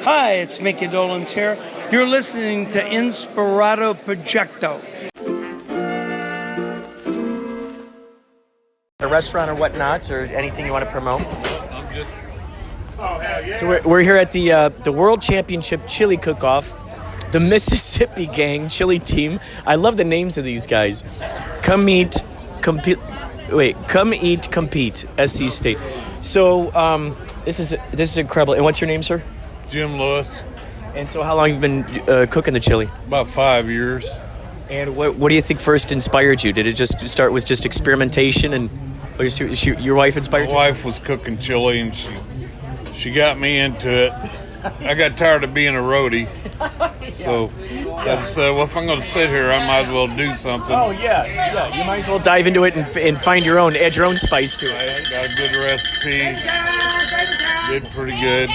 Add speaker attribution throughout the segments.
Speaker 1: Hi, it's Mickey Dolenz here. You're listening to Inspirado Projecto.
Speaker 2: A restaurant or whatnot, or anything you want to promote? So we're here at the World Championship Chili Cook-Off. The Mississippi Gang Chili Team. I love the names of these guys. Come eat, compete. SC State. So this is incredible. And what's your name, sir?
Speaker 3: Jim Lewis.
Speaker 2: And so how long have you been cooking the chili?
Speaker 3: About 5 years.
Speaker 2: And what do you think first inspired you? Did it just start with just experimentation, and or your wife inspired you?
Speaker 3: My wife was cooking chili, and she got me into it. I got tired of being a roadie, so I said, well, if I'm going to sit here, I might as well do something.
Speaker 2: Oh, yeah. You might as well dive into it and find your own, add your own spice to it.
Speaker 3: I got a good recipe. Did pretty good.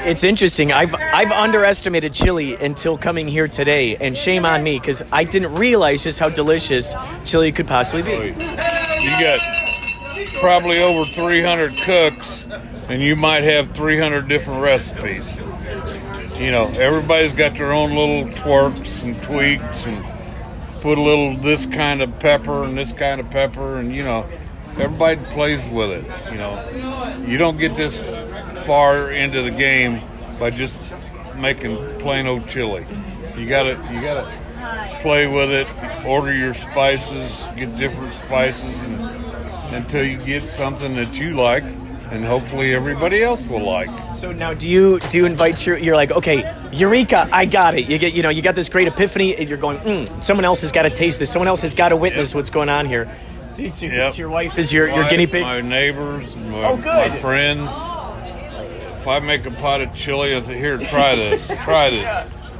Speaker 2: It's interesting. I've underestimated chili until coming here today, and shame on me, because I didn't realize just how delicious chili could possibly be.
Speaker 3: You got probably over 300 cooks, and you might have 300 different recipes. You know, everybody's got their own little twerks and tweaks, and put a little this kind of pepper and this kind of pepper, and, you know, everybody plays with it. You know, you don't get this far into the game by just making plain old chili. You gotta play with it, order your spices, get different spices, and until you get something that you like, and hopefully everybody else will like.
Speaker 2: So now, do you invite you're like, okay, Eureka, I got it. You got this great epiphany, and you're going, someone else has got to taste this. Someone else has got to witness what's going on here. So it's your wife is your guinea pig?
Speaker 3: My neighbors, my friends. If I make a pot of chili, I say, here, try this.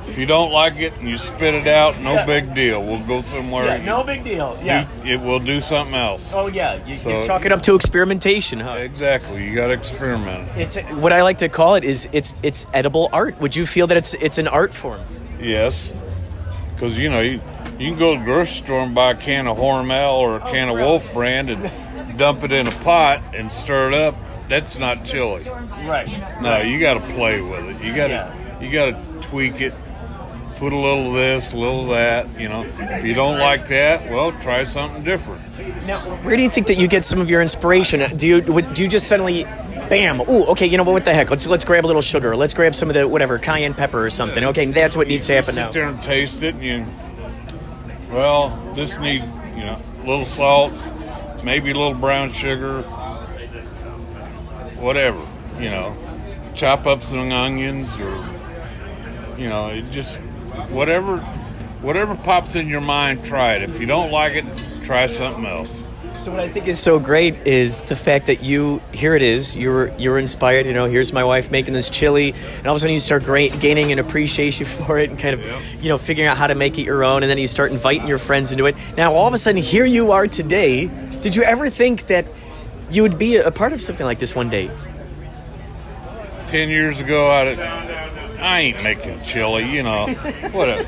Speaker 3: If you don't like it and you spit it out, no big deal. We'll go somewhere.
Speaker 2: Yeah, no big deal. Yeah.
Speaker 3: We'll do something else.
Speaker 2: Oh, yeah. You chalk it up to experimentation, huh?
Speaker 3: Exactly. You got to experiment.
Speaker 2: It's what I like to call it is it's edible art. Would you feel that it's an art form?
Speaker 3: Yes. Because, you know, you can go to the grocery store and buy a can of Hormel or a can of Wolf Brand and dump it in a pot and stir it up. That's not chili.
Speaker 2: Right.
Speaker 3: No, you got to play with it. You got to tweak it. Put a little of this, a little of that, you know. If you don't like that, well, try something different.
Speaker 2: Now, where do you think that you get some of your inspiration? Do you just suddenly, bam, ooh, okay, you know what the heck, let's grab a little sugar, let's grab some of the, whatever, cayenne pepper or something. Okay, that's what needs to happen now.
Speaker 3: Sit there and taste it, and this needs, a little salt, maybe a little brown sugar, whatever, Chop up some onions or, it just... Whatever pops in your mind, try it. If you don't like it, try something else.
Speaker 2: So what I think is so great is the fact that here it is, you're inspired, here's my wife making this chili, and all of a sudden you start gaining an appreciation for it and kind of, figuring out how to make it your own, and then you start inviting your friends into it. Now all of a sudden here you are today. Did you ever think that you would be a part of something like this one day?
Speaker 3: 10 years ago, I ain't making chili, whatever.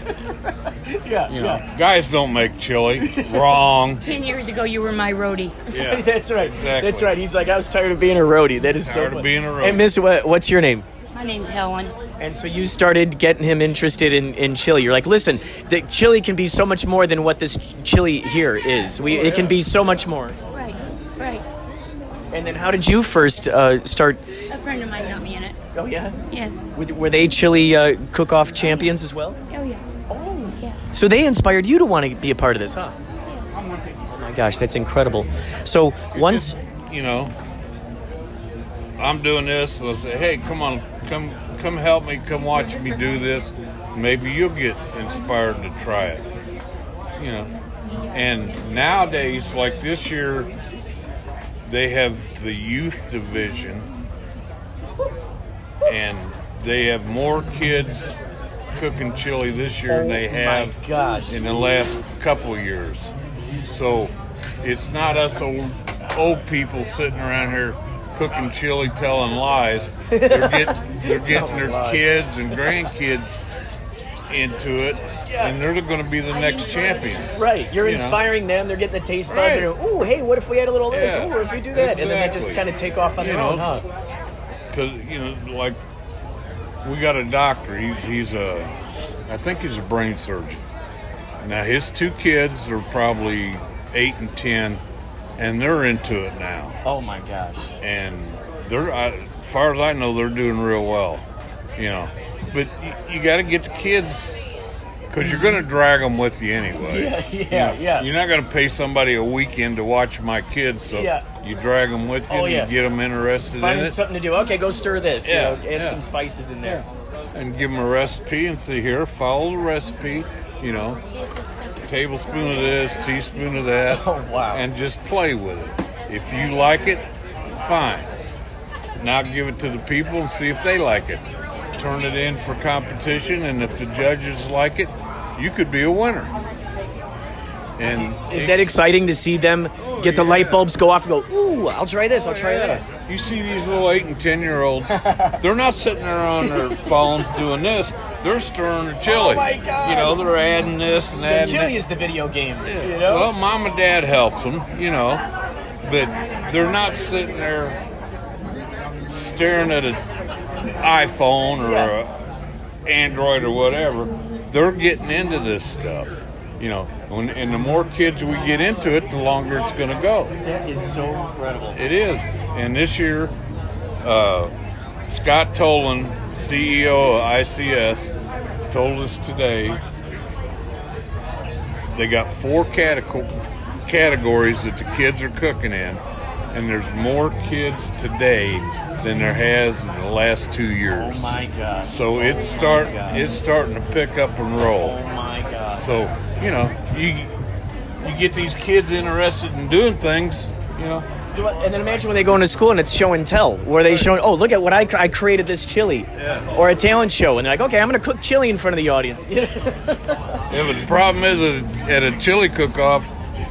Speaker 3: Guys don't make chili. Wrong.
Speaker 4: 10 years ago, you were my roadie.
Speaker 3: Yeah,
Speaker 2: that's right.
Speaker 3: Exactly.
Speaker 2: That's right. He's like, I was tired of being a roadie. That is so
Speaker 3: tired of being a roadie.
Speaker 2: Hey, Miss, what's your name?
Speaker 4: My name's Helen.
Speaker 2: And so you started getting him interested in chili. You're like, listen, the chili can be so much more than what this chili here is. It can be so much more.
Speaker 4: Right.
Speaker 2: And then how did you first start?
Speaker 4: A friend of mine got me in it.
Speaker 2: Oh, yeah?
Speaker 4: Yeah.
Speaker 2: Were they chili cook-off champions as well?
Speaker 4: Oh, yeah.
Speaker 2: Oh.
Speaker 4: Yeah.
Speaker 2: So they inspired you to want to be a part of this, huh?
Speaker 4: Yeah.
Speaker 2: Oh, my gosh, that's incredible. So once...
Speaker 3: I'm doing this, so I say, hey, come on, come help me, come watch me do this. Maybe you'll get inspired to try it. And nowadays, like this year, they have the youth division, and they have more kids cooking chili this year than they have in the last couple of years. So it's not us old people sitting around here cooking chili, telling lies. They're getting their kids and grandkids into it, and they're going to be the next champions.
Speaker 2: Right, you're inspiring them. They're getting the taste buds. Right. And ooh, hey, what if we add a little of this?
Speaker 3: Yeah.
Speaker 2: Ooh, what if we do that? Exactly. And then they just kind of take off on their own, huh?
Speaker 3: Because like we got a doctor. I think he's a brain surgeon. Now his 2 kids are probably 8 and 10, and they're into it now.
Speaker 2: Oh my gosh!
Speaker 3: And they're, as far as I know, they're doing real well. But you got to get the kids, because you're going to drag them with you anyway.
Speaker 2: Yeah.
Speaker 3: You're not going to pay somebody a weekend to watch my kids, so you drag them with you, and you get them interested
Speaker 2: Find
Speaker 3: in it.
Speaker 2: something to do. Okay, go stir this.
Speaker 3: Yeah,
Speaker 2: Add some spices in there.
Speaker 3: And give them a recipe and say, here, follow the recipe, tablespoon of this, teaspoon of that.
Speaker 2: Oh, wow.
Speaker 3: And just play with it. If you like it, fine. Now give it to the people and see if they like it. Turn it in for competition, and if the judges like it, you could be a winner. And
Speaker 2: is that exciting to see them get the light bulbs go off and go, ooh, I'll try this, I'll try that?
Speaker 3: You see these little 8 and 10-year-olds, they're not sitting there on their phones doing this. They're stirring the chili.
Speaker 2: Oh, my God.
Speaker 3: They're adding this and
Speaker 2: The
Speaker 3: adding
Speaker 2: chili
Speaker 3: that.
Speaker 2: is the video game.
Speaker 3: Well, mom and dad helps them, but they're not sitting there staring at an iPhone or a Android or whatever. They're getting into this stuff, and the more kids we get into it, the longer it's going to go.
Speaker 2: That is so incredible.
Speaker 3: It is. And this year, Scott Tolan, CEO of ICS, told us today they got 4 categories that the kids are cooking in, and there's more kids today than there has in the last 2 years.
Speaker 2: Oh my gosh.
Speaker 3: So it's starting to pick up and roll.
Speaker 2: Oh my gosh.
Speaker 3: So, you get these kids interested in doing things,
Speaker 2: And then imagine when they go into school and it's show and tell, where they show, oh, look at what I created this chili.
Speaker 3: Yeah.
Speaker 2: Or a talent show, and they're like, okay, I'm going to cook chili in front of the audience.
Speaker 3: Yeah, but the problem is at a chili cook-off,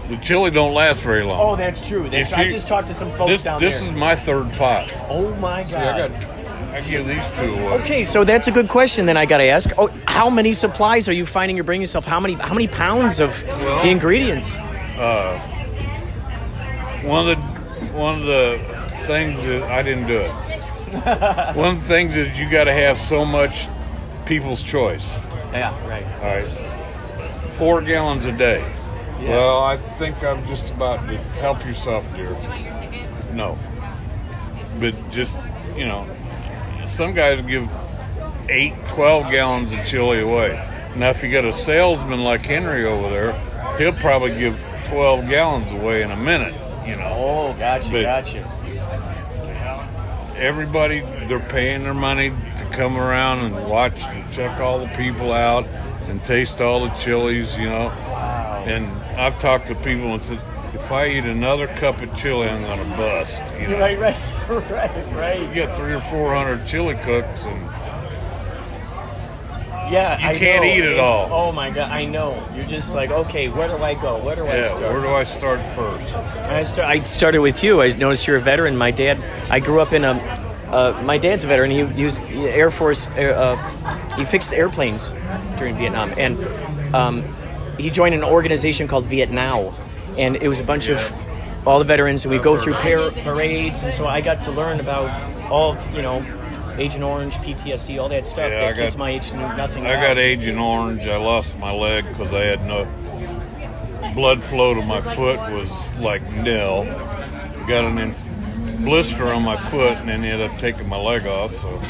Speaker 3: the chili don't last very long.
Speaker 2: Oh, that's true. I just talked to some folks down there.
Speaker 3: This is my 3rd pot.
Speaker 2: Oh my God.
Speaker 3: See, I give these 2 away.
Speaker 2: Okay, so that's a good question then I got to ask. Oh, how many supplies are you finding you're bringing yourself? How many pounds of the ingredients?
Speaker 3: One of the things is I didn't do it. One of the things is you got to have so much people's choice.
Speaker 2: Yeah, right.
Speaker 3: All right. 4 gallons a day.
Speaker 2: Yeah.
Speaker 3: Well, I think I'm just about to help yourself, dear. No. But just, some guys give 8, 12 gallons of chili away. Now, if you got a salesman like Henry over there, he'll probably give 12 gallons away in a minute,
Speaker 2: Oh, gotcha.
Speaker 3: Everybody, they're paying their money to come around and watch and check all the people out and taste all the chilies,
Speaker 2: Wow.
Speaker 3: And I've talked to people and said, if I eat another cup of chili, I'm going to bust. Right. You get 300 or 400 chili cooks, and you can't eat it all.
Speaker 2: Oh my God, I know. You're just like, okay, where do I go? Where do I start?
Speaker 3: Where do I start first?
Speaker 2: I started with you. I noticed you're a veteran. My dad, I grew up in my dad's a veteran. He used Air Force. He fixed airplanes during Vietnam, and he joined an organization called Vietnam, and it was a bunch of all the veterans, and we go through parades, and so I got to learn about all of, Agent Orange, PTSD, all that stuff that kids my age knew nothing about.
Speaker 3: I got Agent Orange. I lost my leg because I had no blood flow to my foot was like nil. Got an blister on my foot and then ended up taking my leg off. So,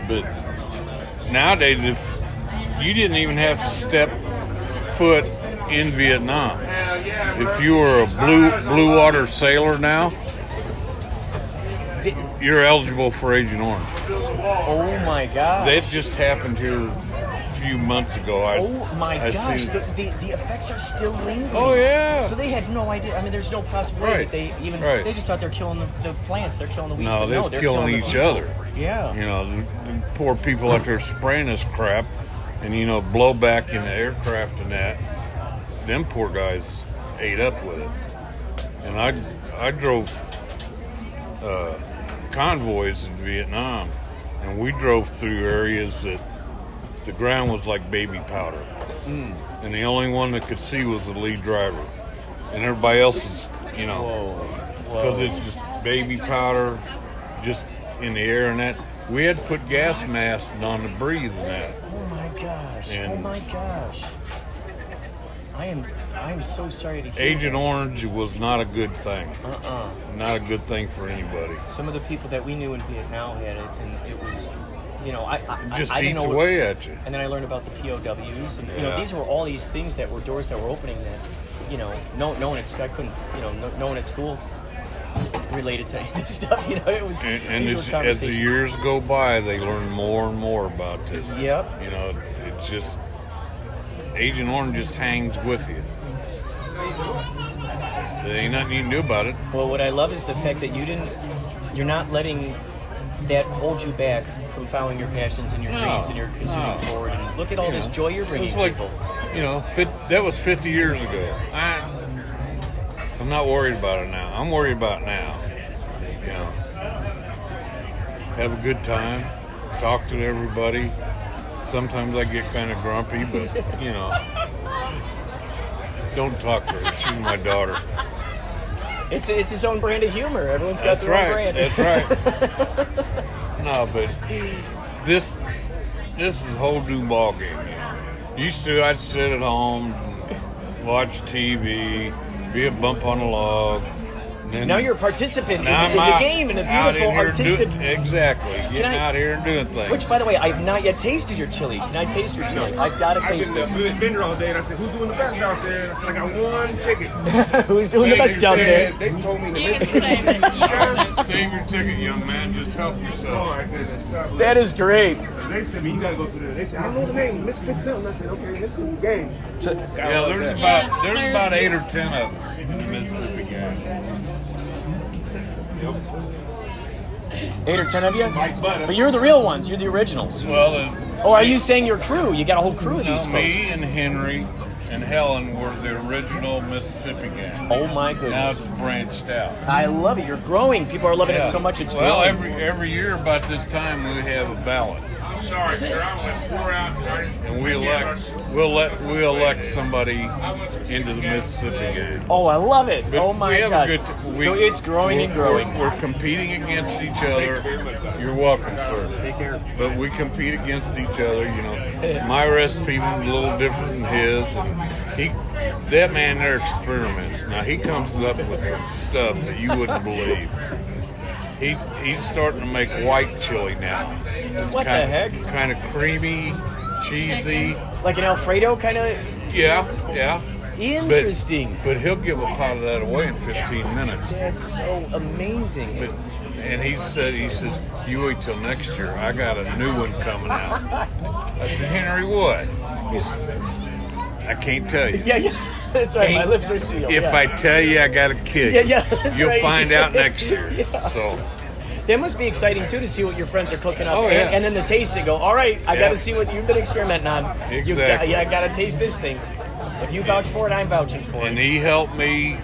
Speaker 3: but nowadays, if you didn't even have to step foot in Vietnam, if you were a blue water sailor now, you're eligible for Agent Orange.
Speaker 2: Oh my gosh!
Speaker 3: That just happened here a few months ago.
Speaker 2: Oh my gosh! The effects are still lingering.
Speaker 3: Oh yeah.
Speaker 2: So they had no idea. I mean, there's no possibility that they even. They just thought they're killing the plants. They're killing the weeds.
Speaker 3: No, they're killing each other.
Speaker 2: Yeah.
Speaker 3: The poor people out there spraying this crap, and blow back in the aircraft and that. Them poor guys ate up with it. And I drove convoys in Vietnam, and we drove through areas that the ground was like baby powder, and the only one that could see was the lead driver, and everybody else is, because it's just baby powder, just in the air, and We had to put gas masks on to breathe in that.
Speaker 2: Oh my gosh!
Speaker 3: And
Speaker 2: oh my gosh! I am so sorry to hear.
Speaker 3: Agent Orange was not a good thing.
Speaker 2: Uh-uh.
Speaker 3: Not a good thing for anybody.
Speaker 2: Some of the people that we knew in Vietnam had it, and it was, I
Speaker 3: Just
Speaker 2: I didn't
Speaker 3: eats
Speaker 2: know
Speaker 3: away at you.
Speaker 2: And then I learned about the POWs, and
Speaker 3: Yeah.
Speaker 2: these were all these things that were doors that were opening that, no one at school, I couldn't, no one at school related to any of this stuff. It was.
Speaker 3: And
Speaker 2: these were
Speaker 3: as the
Speaker 2: conversations.
Speaker 3: years go by, they learn more and more about this.
Speaker 2: Yep.
Speaker 3: It's just Agent Orange just hangs with you. So there ain't nothing you can do about it.
Speaker 2: Well, what I love is the fact that you're not letting that hold you back from following your passions and your dreams, and you're continuing forward. And look at all this joy you're bringing
Speaker 3: It's like,
Speaker 2: people.
Speaker 3: that was 50 years ago. I'm not worried about it now. I'm worried about now. Have a good time. Talk to everybody. Sometimes I get kind of grumpy, but, don't talk to her. She's my daughter.
Speaker 2: It's its own brand of humor. Everyone's got their own brand.
Speaker 3: That's right. No, but this is a whole new ball game. Used to, I'd sit at home and watch TV, be a bump on a log. And
Speaker 2: Now you're a participant in
Speaker 3: now
Speaker 2: the game, in a beautiful artistic.
Speaker 3: Exactly. Getting out here and doing things.
Speaker 2: Which, by the way, I've not yet tasted your chili. Can I taste your chili? I've got to taste this.
Speaker 5: I've been vendor all day, and I said, "Who's doing the best out there?" And I said, "I got one ticket."
Speaker 2: Who's doing the best down there?
Speaker 5: They told me
Speaker 4: You
Speaker 5: to
Speaker 4: can claim it.
Speaker 3: Save your ticket, young man. Just help yourself.
Speaker 5: All right, then.
Speaker 2: That is great.
Speaker 5: They said, "You gotta go to the." They said, "I don't know the name, Mississippi something." I said, "Okay, Mississippi game."
Speaker 3: Yeah, there's about 8 or 10 of us in the Mississippi gang.
Speaker 2: 8 or 10 of you? But you're the real ones. You're the originals.
Speaker 3: Well,
Speaker 2: Oh, are you saying your crew? You got a whole crew of these folks.
Speaker 3: me and Henry and Helen were the original Mississippi gang.
Speaker 2: Oh my
Speaker 3: Now
Speaker 2: goodness.
Speaker 3: it's branched out.
Speaker 2: I love it. You're growing. People are loving it so much it's
Speaker 3: well,
Speaker 2: growing.
Speaker 3: every year about this time we have a ballot,
Speaker 5: I'm sorry, sir. I went 4 hours.
Speaker 3: and we elect somebody into the Mississippi gang.
Speaker 2: Oh, I love it.
Speaker 3: But
Speaker 2: Oh my
Speaker 3: we have
Speaker 2: gosh.
Speaker 3: a good
Speaker 2: So it's growing and growing.
Speaker 3: We're competing against each other. You're welcome, sir.
Speaker 2: Take care.
Speaker 3: But we compete against each other. My recipe was a little different than his. That man there experiments. Now he comes up with some stuff that you wouldn't believe. He's starting to make white chili now. It's
Speaker 2: What the heck?
Speaker 3: Kind of creamy, cheesy.
Speaker 2: Like an Alfredo kind of?
Speaker 3: Yeah.
Speaker 2: Interesting.
Speaker 3: But he'll give a pot of that away in 15 minutes.
Speaker 2: That's so amazing.
Speaker 3: And he says, you wait till next year. I got a new one coming out. I said, Henry, what? He says, I can't tell you.
Speaker 2: Yeah. That's right. My lips are sealed.
Speaker 3: If I tell you, I got to kill you.
Speaker 2: Yeah, that's
Speaker 3: You'll
Speaker 2: right.
Speaker 3: find out next year.
Speaker 2: Yeah.
Speaker 3: So,
Speaker 2: That must be exciting too to see what your friends are cooking up,
Speaker 3: Oh, yeah.
Speaker 2: and then to taste it. Go, all right, I got to see what you've been experimenting on.
Speaker 3: Exactly.
Speaker 2: I got to taste this thing. If you vouch for it, I'm vouching for
Speaker 3: and
Speaker 2: it.
Speaker 3: he helped me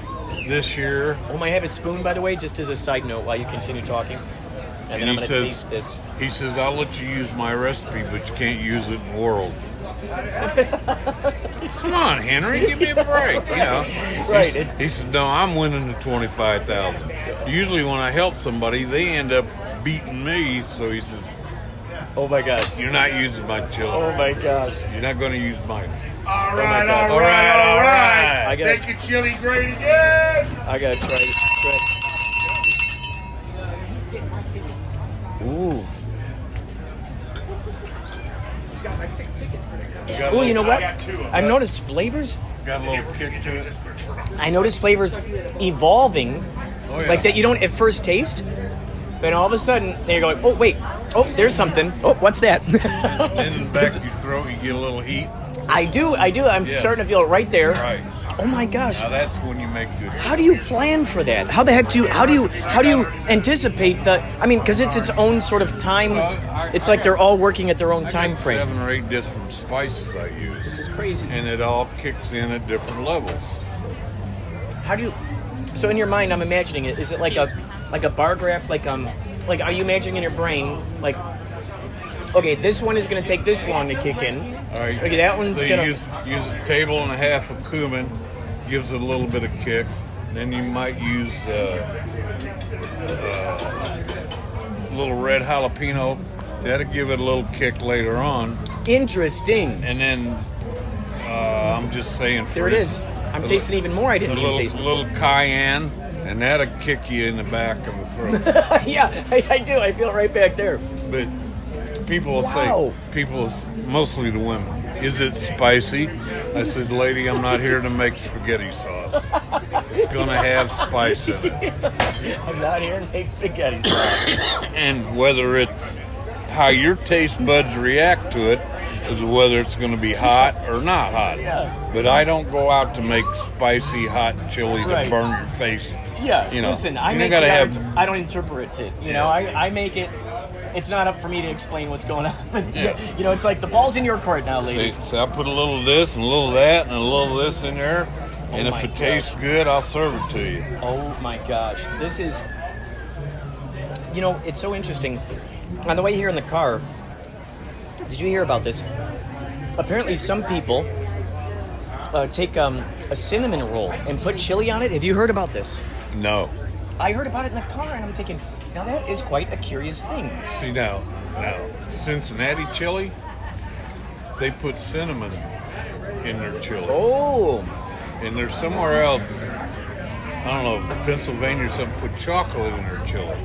Speaker 3: this year.
Speaker 2: Oh, I have a spoon, by the way, just as a side note while you continue talking, and then I'm
Speaker 3: he
Speaker 2: going to
Speaker 3: says,
Speaker 2: taste this.
Speaker 3: He says, I'll let you use my recipe, but you can't use it in the world. Come on, Henry, give me a break.
Speaker 2: Right.
Speaker 3: He says, no, I'm winning the $25,000. Usually when I help somebody, they end up beating me. So he says,
Speaker 2: Oh my gosh.
Speaker 3: you're not using my chili.
Speaker 2: Oh my gosh.
Speaker 3: You're not going to use mine.
Speaker 5: All
Speaker 2: my
Speaker 5: right,
Speaker 2: God.
Speaker 5: all right.
Speaker 2: I gotta-
Speaker 5: Make your chili great again.
Speaker 2: I got to try it. Ooh.
Speaker 3: Got a
Speaker 2: Ooh, you know what?
Speaker 5: got 2 of them.
Speaker 2: I've noticed flavors.
Speaker 3: Got a little kick to it.
Speaker 2: I noticed flavors evolving,
Speaker 3: Oh, yeah.
Speaker 2: like that you don't at first taste, then all of a sudden you're going, oh wait, oh there's something. Oh, what's that?
Speaker 3: Then in the back of your throat, you get a little heat.
Speaker 2: I do. I'm
Speaker 3: Yes.
Speaker 2: starting to feel it right there.
Speaker 3: Right.
Speaker 2: Oh my gosh.
Speaker 3: Now that's when you make good.
Speaker 2: How do you plan for that? How the heck do you anticipate the? I mean, because it's its own sort of time. It's like they're all working at their own
Speaker 3: I
Speaker 2: time
Speaker 3: got
Speaker 2: frame.
Speaker 3: 7 or 8 different spices I use.
Speaker 2: This is crazy.
Speaker 3: And it all kicks in at different levels.
Speaker 2: How do you? So in your mind, I'm imagining it. Is it like a bar graph? Like are you imagining in your brain like? Okay, this one is going to take this long to kick in.
Speaker 3: All right.
Speaker 2: Okay, that one's
Speaker 3: so
Speaker 2: going
Speaker 3: you
Speaker 2: to.
Speaker 3: use a table and a half of cumin, gives it a little bit of kick. Then you might use a little red jalapeno, That'll give it a little kick later on.
Speaker 2: Interesting.
Speaker 3: And then I'm just saying.
Speaker 2: There it is. I'm tasting even more. I didn't even taste
Speaker 3: a
Speaker 2: before.
Speaker 3: little cayenne, and that'll kick you in the back of the throat.
Speaker 2: Yeah, I do. I feel it right back there.
Speaker 3: But people will
Speaker 2: Wow.
Speaker 3: say, mostly the women, is it spicy? I said, lady, I'm not here to make spaghetti sauce. It's going to have spice in it.
Speaker 2: I'm not here to make spaghetti sauce.
Speaker 3: And whether it's how your taste buds react to it is whether it's going to be hot or not hot.
Speaker 2: Yeah.
Speaker 3: But I don't go out to make spicy, hot chili
Speaker 2: Right.
Speaker 3: to burn your face.
Speaker 2: Yeah,
Speaker 3: You know,
Speaker 2: listen, I
Speaker 3: you
Speaker 2: make
Speaker 3: gotta
Speaker 2: it.
Speaker 3: have-
Speaker 2: I don't interpret it. You know, I make it. It's not up for me to explain what's going on.
Speaker 3: Yeah.
Speaker 2: You know, it's like the ball's in your court now, lady.
Speaker 3: See, so I put a little of this and a little of that and a little of this in there. And
Speaker 2: Oh my
Speaker 3: if it
Speaker 2: gosh.
Speaker 3: tastes good, I'll serve it to you.
Speaker 2: Oh my gosh, this is. You know, it's so interesting. On the way here in the car, did you hear about this? Apparently, some people take a cinnamon roll and put chili on it. Have you heard about this?
Speaker 3: No.
Speaker 2: I heard about it in the car, and I'm thinking, now that is quite a curious thing.
Speaker 3: See now, Cincinnati chili, they put cinnamon in their chili.
Speaker 2: Oh,
Speaker 3: And there's somewhere else, I don't know, if Pennsylvania or something, put chocolate in their chili.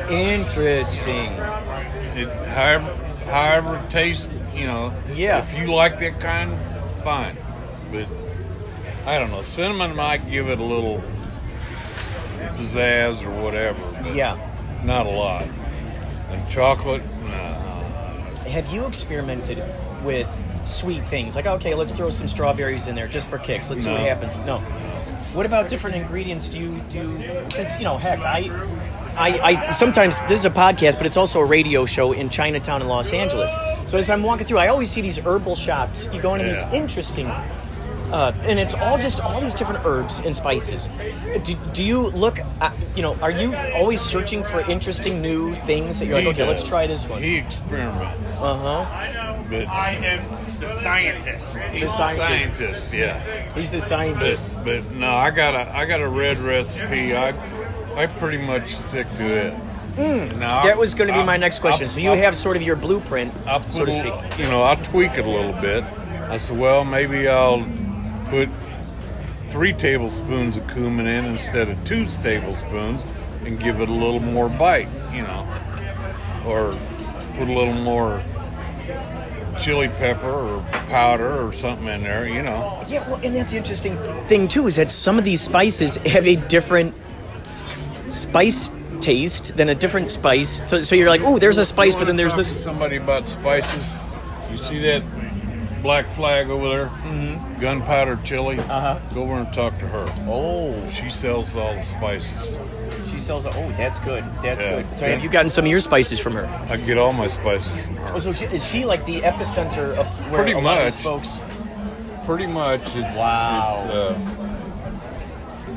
Speaker 2: interesting.
Speaker 3: It, however it tastes, you know.
Speaker 2: Yeah.
Speaker 3: If you like that kind, fine. But I don't know, cinnamon might give it a little pizzazz or whatever. But
Speaker 2: Yeah.
Speaker 3: not a lot. And chocolate, nah.
Speaker 2: Have you experimented with sweet things? Like, okay, let's throw some strawberries in there just for kicks. Let's see what
Speaker 3: No.
Speaker 2: happens. No. What about different ingredients do you do? Because, you know, heck, I sometimes, this is a podcast, but it's also a radio show in Chinatown in Los Angeles. So as I'm walking through, I always see these herbal shops. You go into these
Speaker 3: Yeah.
Speaker 2: interesting, and it's all just all these different herbs and spices. Do you look, you know, are you always searching for interesting new things that you're like,
Speaker 3: He
Speaker 2: okay, let's
Speaker 3: does.
Speaker 2: try this one?
Speaker 3: He experiments.
Speaker 2: Uh-huh.
Speaker 3: But
Speaker 4: I am the scientist.
Speaker 2: The scientist.
Speaker 3: scientist, yeah.
Speaker 2: He's the scientist.
Speaker 3: But no, I got a red recipe. I pretty much stick to it. Now,
Speaker 2: That was going to be my next question. So you
Speaker 3: I'll-
Speaker 2: have sort of your blueprint,
Speaker 3: I'll put
Speaker 2: so to
Speaker 3: a-
Speaker 2: speak.
Speaker 3: You know, I'll tweak it a little bit. I said, well, maybe I'll put 3 tablespoons of cumin in instead of 2 tablespoons and give it a little more bite, you know. Or put a little more chili pepper or powder or something in there, you know.
Speaker 2: Yeah, well, and that's the interesting thing too, is that some of these spices have a different spice taste than a different spice. So you're like, oh, there's a spice, but then there's
Speaker 3: Talk to
Speaker 2: this.
Speaker 3: somebody about spices. You see that black flag over there? Mm-hmm. Gunpowder chili.
Speaker 2: Uh-huh.
Speaker 3: Go over and talk to her.
Speaker 2: Oh,
Speaker 3: She sells all the spices.
Speaker 2: she sells. Oh, that's good. That's
Speaker 3: Yeah.
Speaker 2: good. So have you gotten some of your spices from her?
Speaker 3: I get all my spices from her.
Speaker 2: Oh, so is she like the epicenter of where
Speaker 3: Pretty
Speaker 2: a lot of
Speaker 3: much.
Speaker 2: these folks?
Speaker 3: Pretty much, it's
Speaker 2: Wow.
Speaker 3: It's,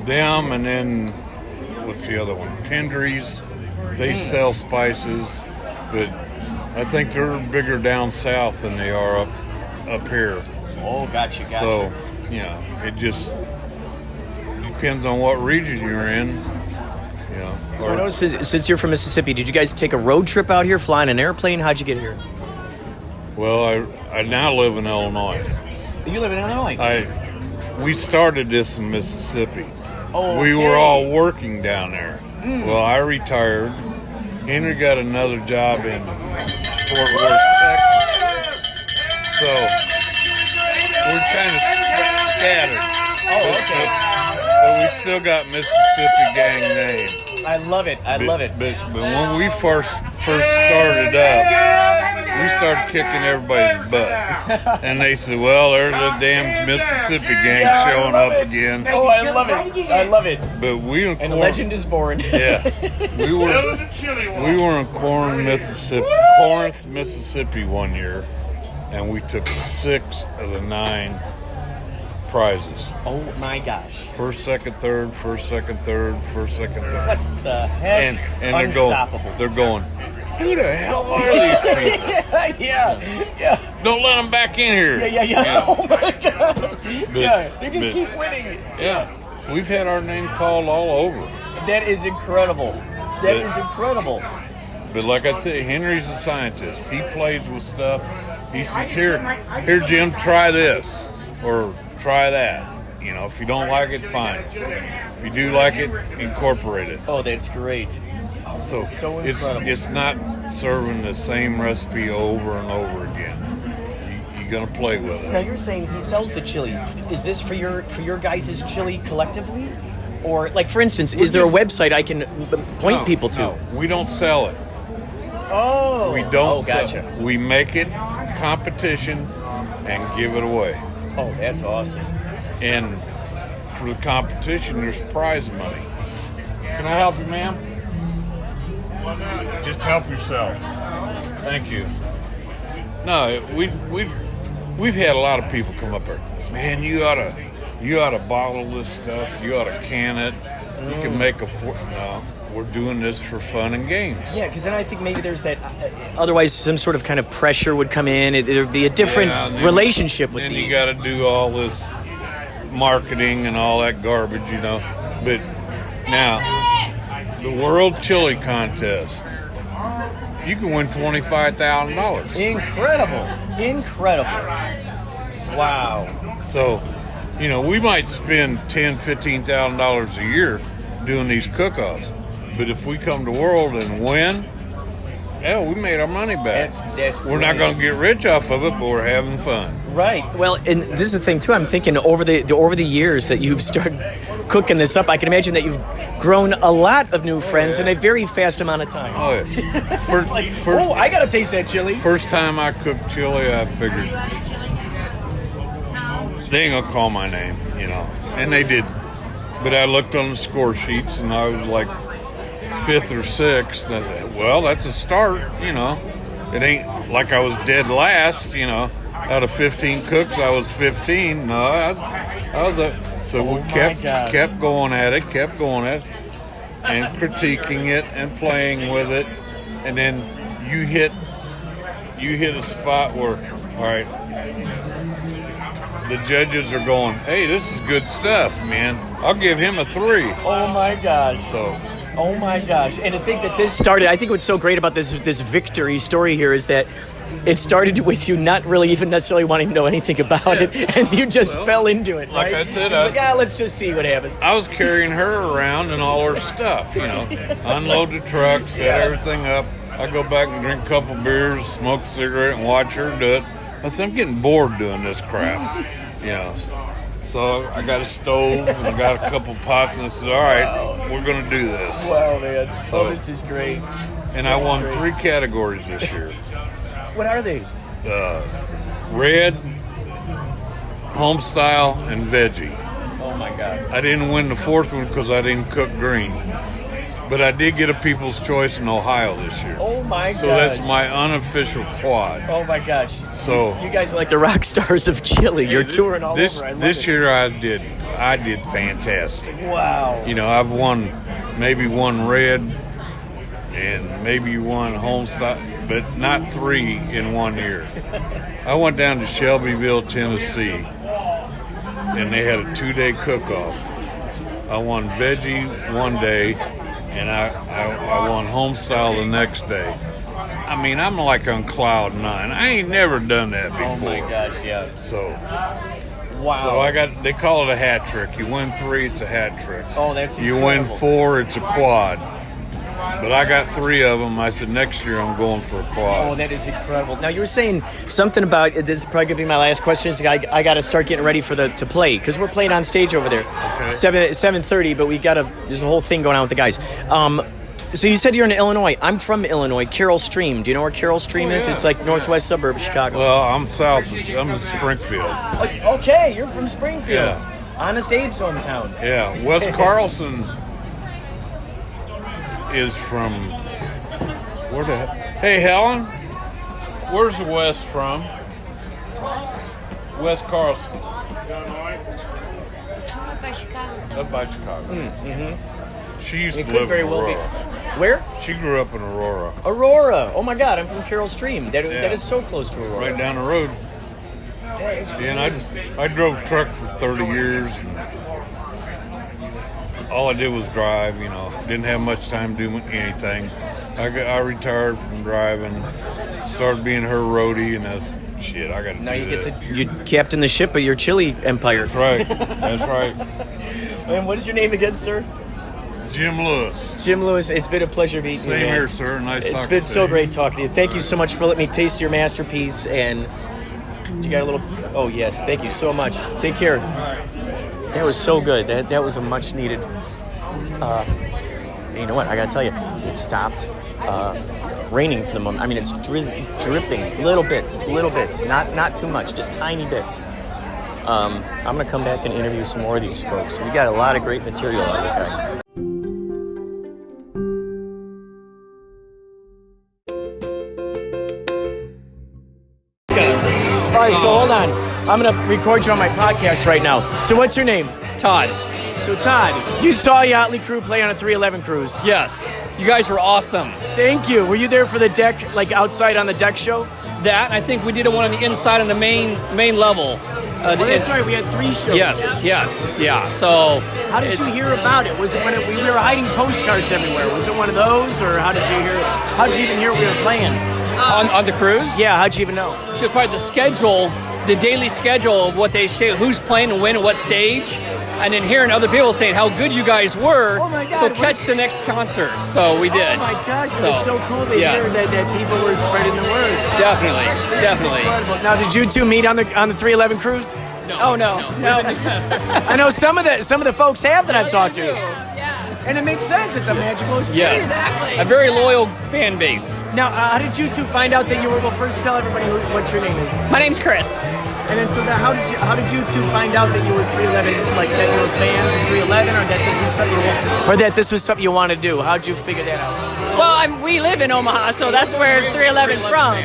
Speaker 3: them, and then what's the other one? Pendry's. They sell spices, but I think they're bigger down south than they are up here.
Speaker 2: Oh, gotcha.
Speaker 3: So, you know, it just depends on what region you're in. You know,
Speaker 2: So I noticed since you're from Mississippi, did you guys take a road trip out here, fly in an airplane? How'd you get here?
Speaker 3: well, I now live in Illinois.
Speaker 2: You live in Illinois.
Speaker 3: We started this in Mississippi.
Speaker 2: Oh,
Speaker 3: We
Speaker 2: okay.
Speaker 3: were all working down there. Well, I retired. Henry got another job in Fort Worth, Texas. So we're kind of scattered.
Speaker 2: Oh, okay.
Speaker 3: But we still got Mississippi gang name.
Speaker 2: I love it. I love it.
Speaker 3: But when we first started up, we started kicking everybody's butt. And they said, well, there's the damn Mississippi gang showing up again.
Speaker 2: Oh, I love it. I love it.
Speaker 3: But we
Speaker 2: And a legend is born.
Speaker 3: Yeah. We were
Speaker 4: The chili one.
Speaker 3: in Corinth, Mississippi one year, and we took 6 of the 9 prizes.
Speaker 2: Oh my gosh.
Speaker 3: First, second, third, first, second, third, first, second, third.
Speaker 2: What the heck?
Speaker 3: And
Speaker 2: Unstoppable.
Speaker 3: they're going, who the hell are these people?
Speaker 2: yeah.
Speaker 3: Don't let them back in here.
Speaker 2: Yeah. Oh my god.
Speaker 3: But-
Speaker 2: They just
Speaker 3: but-
Speaker 2: keep winning.
Speaker 3: Yeah. We've had our name called all over.
Speaker 2: That is incredible. That
Speaker 3: But-
Speaker 2: is incredible.
Speaker 3: But like I said, Henry's a scientist. He plays with stuff. He says, here, Jim, try this or try that. You know, if you don't like it, fine. If you do like it, incorporate it.
Speaker 2: Oh, that's great.
Speaker 3: So
Speaker 2: so
Speaker 3: it's not serving the same recipe over and over again. You're gonna play with
Speaker 2: Now
Speaker 3: it.
Speaker 2: you're saying he sells the chili. Is this for your guys' chili collectively, or like for instance, is there a website I can point people to?
Speaker 3: No, we don't sell it.
Speaker 2: Oh,
Speaker 3: We don't sell
Speaker 2: gotcha.
Speaker 3: it. We make it competition and give it away.
Speaker 2: Oh, that's awesome.
Speaker 3: And for the competition, there's prize money. Can I help you, ma'am?
Speaker 4: Just help yourself.
Speaker 3: Thank you. No, we've had a lot of people come up here. Man, you ought to bottle this stuff. You ought to can it. You can make no. We're doing this for fun and games.
Speaker 2: Yeah, because then I think maybe there's that. Otherwise, some sort of kind of pressure would come in. There'd be a different relationship with
Speaker 3: then
Speaker 2: the.
Speaker 3: you got to do all this marketing and all that garbage, you know. But now, the World Chili Contest, you can win $25,000.
Speaker 2: Incredible. Wow.
Speaker 3: So, you know, we might spend $10,000-$15,000 a year doing these cook-offs, but if we come to World and win, hell, we made our money back.
Speaker 2: That's
Speaker 3: we're not going to get rich off of it, but we're having fun.
Speaker 2: Right. Well, and this is the thing too. I'm thinking over the years that you've started cooking this up, I can imagine that you've grown a lot of new friends in a very fast amount of time.
Speaker 3: Oh, yeah.
Speaker 2: Oh, I gotta taste that chili.
Speaker 3: First time I cooked chili, I figured they ain't gonna call my name, you know, and they did. But I looked on the score sheets, and I was like 5th or 6th. And I said, well, that's a start, you know. It ain't like I was dead last, you know. Out of 15 cooks, I was 15. No, I was up. So we kept going at it, and critiquing it and playing with it. And then you hit a spot where, all right, the judges are going, hey, this is good stuff, man. I'll give him a 3.
Speaker 2: Oh my gosh. Oh my gosh. And to think that this started, I think what's so great about this victory story here is that it started with you not really even necessarily wanting to know anything about it, and you just fell into it, right?
Speaker 3: Like I said,
Speaker 2: let's just see what happens.
Speaker 3: I was carrying her around and all her stuff, you know. Unload the truck, set everything up. I go back and drink a couple beers, smoke a cigarette, and watch her do it. I said, I'm getting bored doing this crap, you know. So I got a stove and I got a couple pots, and I said, all right, we're going to do this.
Speaker 2: Wow, man. So, this is great.
Speaker 3: And I won 3 categories this year.
Speaker 2: What are they?
Speaker 3: Red, homestyle, and veggie.
Speaker 2: Oh my God.
Speaker 3: I didn't win the 4th one because I didn't cook green. But I did get a People's Choice in Ohio this year.
Speaker 2: Oh my gosh.
Speaker 3: So that's my unofficial quad.
Speaker 2: Oh my gosh.
Speaker 3: So
Speaker 2: you guys are like the rock stars of Chile. You're touring all over.
Speaker 3: This year I did fantastic.
Speaker 2: Wow.
Speaker 3: You know, I've won maybe 1 red and maybe 1 homestyle, but not 3 in 1 year. I went down to Shelbyville, Tennessee, and they had a 2-day cook-off. I won veggie 1 day, and I won homestyle the next day. I mean, I'm like on cloud 9. I ain't never done that before.
Speaker 2: Oh my gosh, yeah.
Speaker 3: So,
Speaker 2: wow.
Speaker 3: So they call it a hat trick. You win 3, it's a hat trick.
Speaker 2: Oh, that's
Speaker 3: incredible. You win 4, it's a quad. But I got 3 of them. I said, next year I'm going for a quad.
Speaker 2: Oh, that is incredible. Now, you were saying something about, this is probably going to be my last question, is I got to start getting ready to play, because we're playing on stage over there.
Speaker 3: Okay.
Speaker 2: 7:30, but there's a whole thing going on with the guys. So you said you're in Illinois. I'm from Illinois, Carroll Stream. Do you know where Carroll Stream is?
Speaker 3: Yeah.
Speaker 2: It's like northwest suburb of Chicago.
Speaker 3: Well, I'm south. I'm in Springfield.
Speaker 2: Okay, you're from Springfield.
Speaker 3: Yeah.
Speaker 2: Honest Abe's hometown.
Speaker 3: Yeah, Wes Carlson is from where the hell? Hey, Helen, where's the West from? Wes Carlson.
Speaker 6: Up by Chicago.
Speaker 3: Up by Chicago. Mm-hmm. She used to live in Aurora.
Speaker 2: Where?
Speaker 3: She grew up in Aurora.
Speaker 2: Aurora. Oh my God, I'm from Carroll Stream. That is so close to Aurora.
Speaker 3: Right down the road.
Speaker 2: That is
Speaker 3: Yeah, and I drove a truck for 30 years. And all I did was drive, you know. Didn't have much time to do anything. I retired from driving, started being her roadie, and that's shit. I got to.
Speaker 2: Now you get to you captain the ship of your chili empire.
Speaker 3: That's right. That's right.
Speaker 2: And what is your name again, sir?
Speaker 3: Jim Lewis.
Speaker 2: Jim Lewis. It's been a pleasure meeting you.
Speaker 3: Same
Speaker 2: man.
Speaker 3: here, sir. Nice talking to you.
Speaker 2: It's been so great talking to you. Thank you so much for letting me taste your masterpiece. And you got a little. Oh yes, thank you so much. Take care. That was so good. That was a much needed. You know what? I gotta tell you, it stopped raining for the moment. I mean, it's dripping, little bits, not too much, just tiny bits. I'm gonna come back and interview some more of these folks. We got a lot of great material out of the guy. All right, so hold on. I'm gonna record you on my podcast right now. So what's your name?
Speaker 6: Todd.
Speaker 2: So Todd, you saw Yächtley Crëw play on a 311 cruise.
Speaker 6: Yes. You guys were awesome.
Speaker 2: Thank you. Were you there for the deck, like outside on the deck show?
Speaker 6: That, I think we did one on the inside on the main level.
Speaker 2: That's right. We had 3 shows.
Speaker 6: Yes. Yeah. So.
Speaker 2: How did you hear about it? Was it when we were hiding postcards everywhere? Was it one of those, or how did you hear? How did you even hear we were playing?
Speaker 6: On the cruise?
Speaker 2: Yeah. How'd you even know?
Speaker 6: Just part of the schedule, the daily schedule of what they say, who's playing and when and what stage. And then hearing other people saying how good you guys were,
Speaker 2: oh my God,
Speaker 6: so catch the next concert. So we did.
Speaker 2: Oh my gosh, it was so cool to hear that people were spreading the word.
Speaker 6: Definitely.
Speaker 2: Incredible. Now, did you two meet on the 311 cruise?
Speaker 6: No.
Speaker 2: Oh no. I know some of the folks have that I've talked to.
Speaker 7: Yeah.
Speaker 2: And it makes sense. It's a magical experience.
Speaker 6: Yes. Exactly. A very loyal fan base.
Speaker 2: Now, how did you two find out that you were? Well, first tell everybody what your name is.
Speaker 7: My name's Chris.
Speaker 2: And then, so how did you two find out that you were 311, like that you were fans of 311, or that this was something you wanted to do? How did you figure that out?
Speaker 7: Well, we live in Omaha, so that's where 311's from.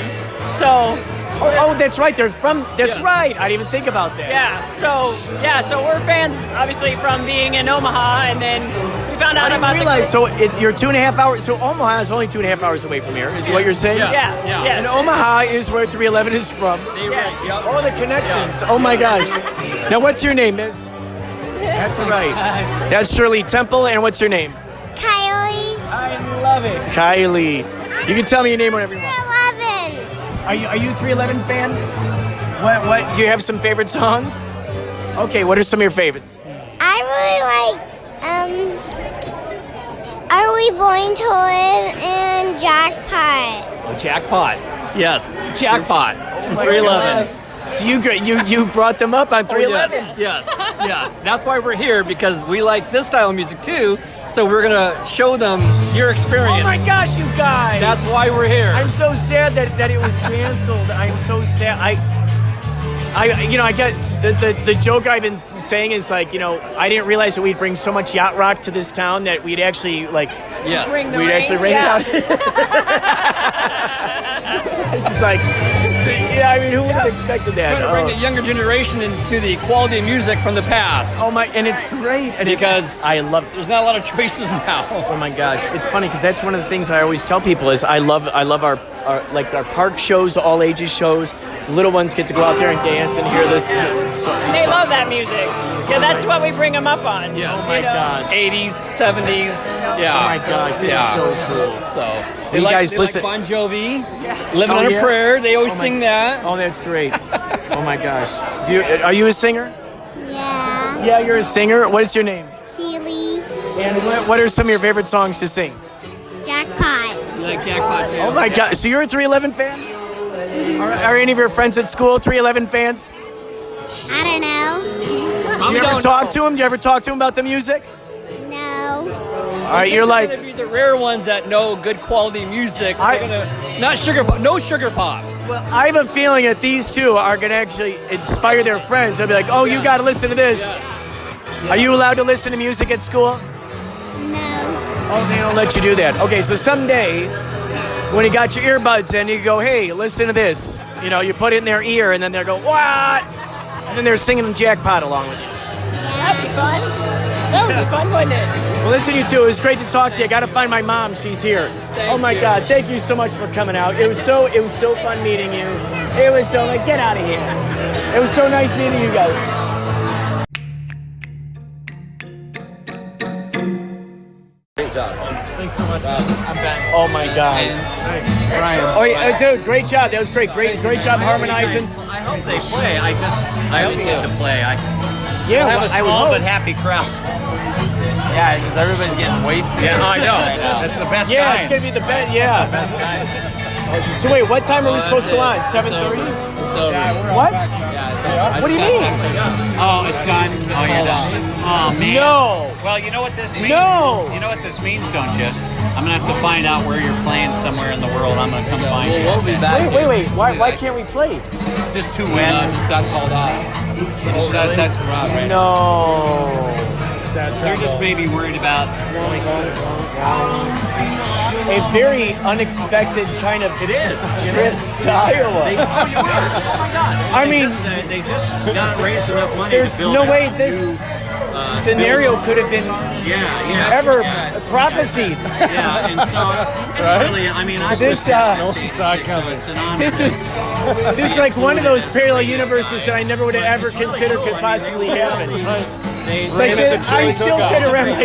Speaker 7: So.
Speaker 2: Oh, that's right. They're from. That's right. I didn't even think about that.
Speaker 7: So we're fans, obviously, from being in Omaha, and then we found out about.
Speaker 2: I didn't realize. So you're 2.5 hours. So Omaha is only 2.5 hours away from here. Is what you're saying?
Speaker 7: Yeah.
Speaker 2: And Omaha is where 311 is from.
Speaker 7: Yes.
Speaker 2: Oh, the connections. Oh my gosh. Now, what's your name, Miss? That's right. That's Shirley Temple. And what's your name?
Speaker 8: Kylie.
Speaker 2: I love it, Kylie. You can tell me your name whenever you want.
Speaker 8: 11.
Speaker 2: Are you a 311 fan? What do you have some favorite songs? Okay, what are some of your favorites?
Speaker 8: I really like Are We Born to Live and Jackpot.
Speaker 6: Jackpot. Yes. Jackpot.
Speaker 2: Oh
Speaker 6: 311.
Speaker 2: So you brought them up on 311.
Speaker 6: Yes. That's why we're here, because we like this style of music too. So we're gonna show them your experience.
Speaker 2: Oh my gosh, you guys!
Speaker 6: That's why we're here.
Speaker 2: I'm so sad that it was canceled. I'm so sad. I get the joke I've been saying is like, I didn't realize that we'd bring so much yacht rock to this town that we'd actually we'd actually rain it out. It's just like, who would have expected that?
Speaker 6: Trying to bring the younger generation into the quality of music from the past.
Speaker 2: Oh my, and it's great. And
Speaker 6: because
Speaker 2: I love.
Speaker 6: There's not a lot of choices now.
Speaker 2: Oh my gosh, it's funny because that's one of the things I always tell people is I love our park shows, all ages shows. The little ones get to go out there and dance and hear this.
Speaker 7: They love that music. Yeah, that's what we bring them up on.
Speaker 6: Yes.
Speaker 2: Oh my God.
Speaker 6: 80s, 70s. Yeah.
Speaker 2: Oh my gosh, it's so cool.
Speaker 6: So
Speaker 2: you guys listen.
Speaker 6: Like Bon Jovi, Living on a Prayer. They always sing that.
Speaker 2: Oh, that's great. Oh my gosh. Are you a singer?
Speaker 8: Yeah.
Speaker 2: Yeah, you're a singer. What is your name?
Speaker 8: Keely.
Speaker 2: And what are some of your favorite songs to sing?
Speaker 8: Jackpot.
Speaker 6: You like Jackpot too?
Speaker 2: Oh my God. So you're a 311 fan? Are any of your friends at school 311 fans?
Speaker 8: I don't know.
Speaker 2: Do you ever talk to them? Do you ever talk to them about the music?
Speaker 8: No.
Speaker 2: All right, you're like.
Speaker 6: They're gonna be the rare ones that know good quality music. Not sugar pop. No sugar pop.
Speaker 2: Well, I have a feeling that these two are going to actually inspire their friends. They'll be like, oh, you got to listen to this. Are you allowed to listen to music at school?
Speaker 8: No.
Speaker 2: Oh, they don't let you do that. Okay, so someday, when you got your earbuds in, you go, hey, listen to this. You put it in their ear, and then they'll go, what? And then they're singing Jackpot along with you.
Speaker 7: That'd be fun. That would be fun, wouldn't it?
Speaker 2: Well, listen, you two, it was great to talk to you. I got to find my mom. She's here. Oh my God, thank you so much for coming out. It was so fun meeting you. It was so get out of here. It was so nice meeting you guys.
Speaker 9: Great job.
Speaker 2: Thanks so much.
Speaker 6: I'm Ben.
Speaker 2: Oh my God.
Speaker 5: Brian.
Speaker 2: Oh yeah, dude, great job. That was great. Great job harmonizing.
Speaker 9: I hope they play. I hope they get to play.
Speaker 2: Yeah,
Speaker 9: have a
Speaker 2: I would
Speaker 9: small
Speaker 2: hope.
Speaker 9: but happy crowd.
Speaker 6: Yeah, because everybody's getting wasted.
Speaker 9: Yeah, I know. That's the best
Speaker 2: Yeah,
Speaker 9: kind.
Speaker 2: it's gonna be the best. Yeah. So wait, what time are we supposed to go on? 7:30.
Speaker 6: It's over.
Speaker 2: What?
Speaker 6: Yeah,
Speaker 2: What do you mean?
Speaker 9: Oh, it's done. Oh, you're done. Oh man.
Speaker 2: No.
Speaker 9: Well, you know what this means.
Speaker 2: No.
Speaker 9: You know what this means, don't you? I'm gonna have to find out where you're playing somewhere in the world. I'm gonna come find you.
Speaker 6: We'll be back.
Speaker 2: Wait. Why can't we play?
Speaker 9: Just to win.
Speaker 6: Just got called off. You just got a text from Rob, right?
Speaker 2: No.
Speaker 9: You're just maybe worried about.
Speaker 2: A very unexpected kind of
Speaker 9: It is.
Speaker 2: trip to Iowa.
Speaker 9: Oh, you were. Oh my God.
Speaker 2: I mean,
Speaker 9: they just got raised enough money.
Speaker 2: there's
Speaker 9: to build
Speaker 2: no
Speaker 9: a
Speaker 2: way this scenario could have been ever prophesied.
Speaker 9: Yeah, and so it's really, I mean, I
Speaker 2: This,
Speaker 9: this
Speaker 2: This is like one of those parallel universes that I never would have ever considered could possibly happen. Like I'm still trying to wrap my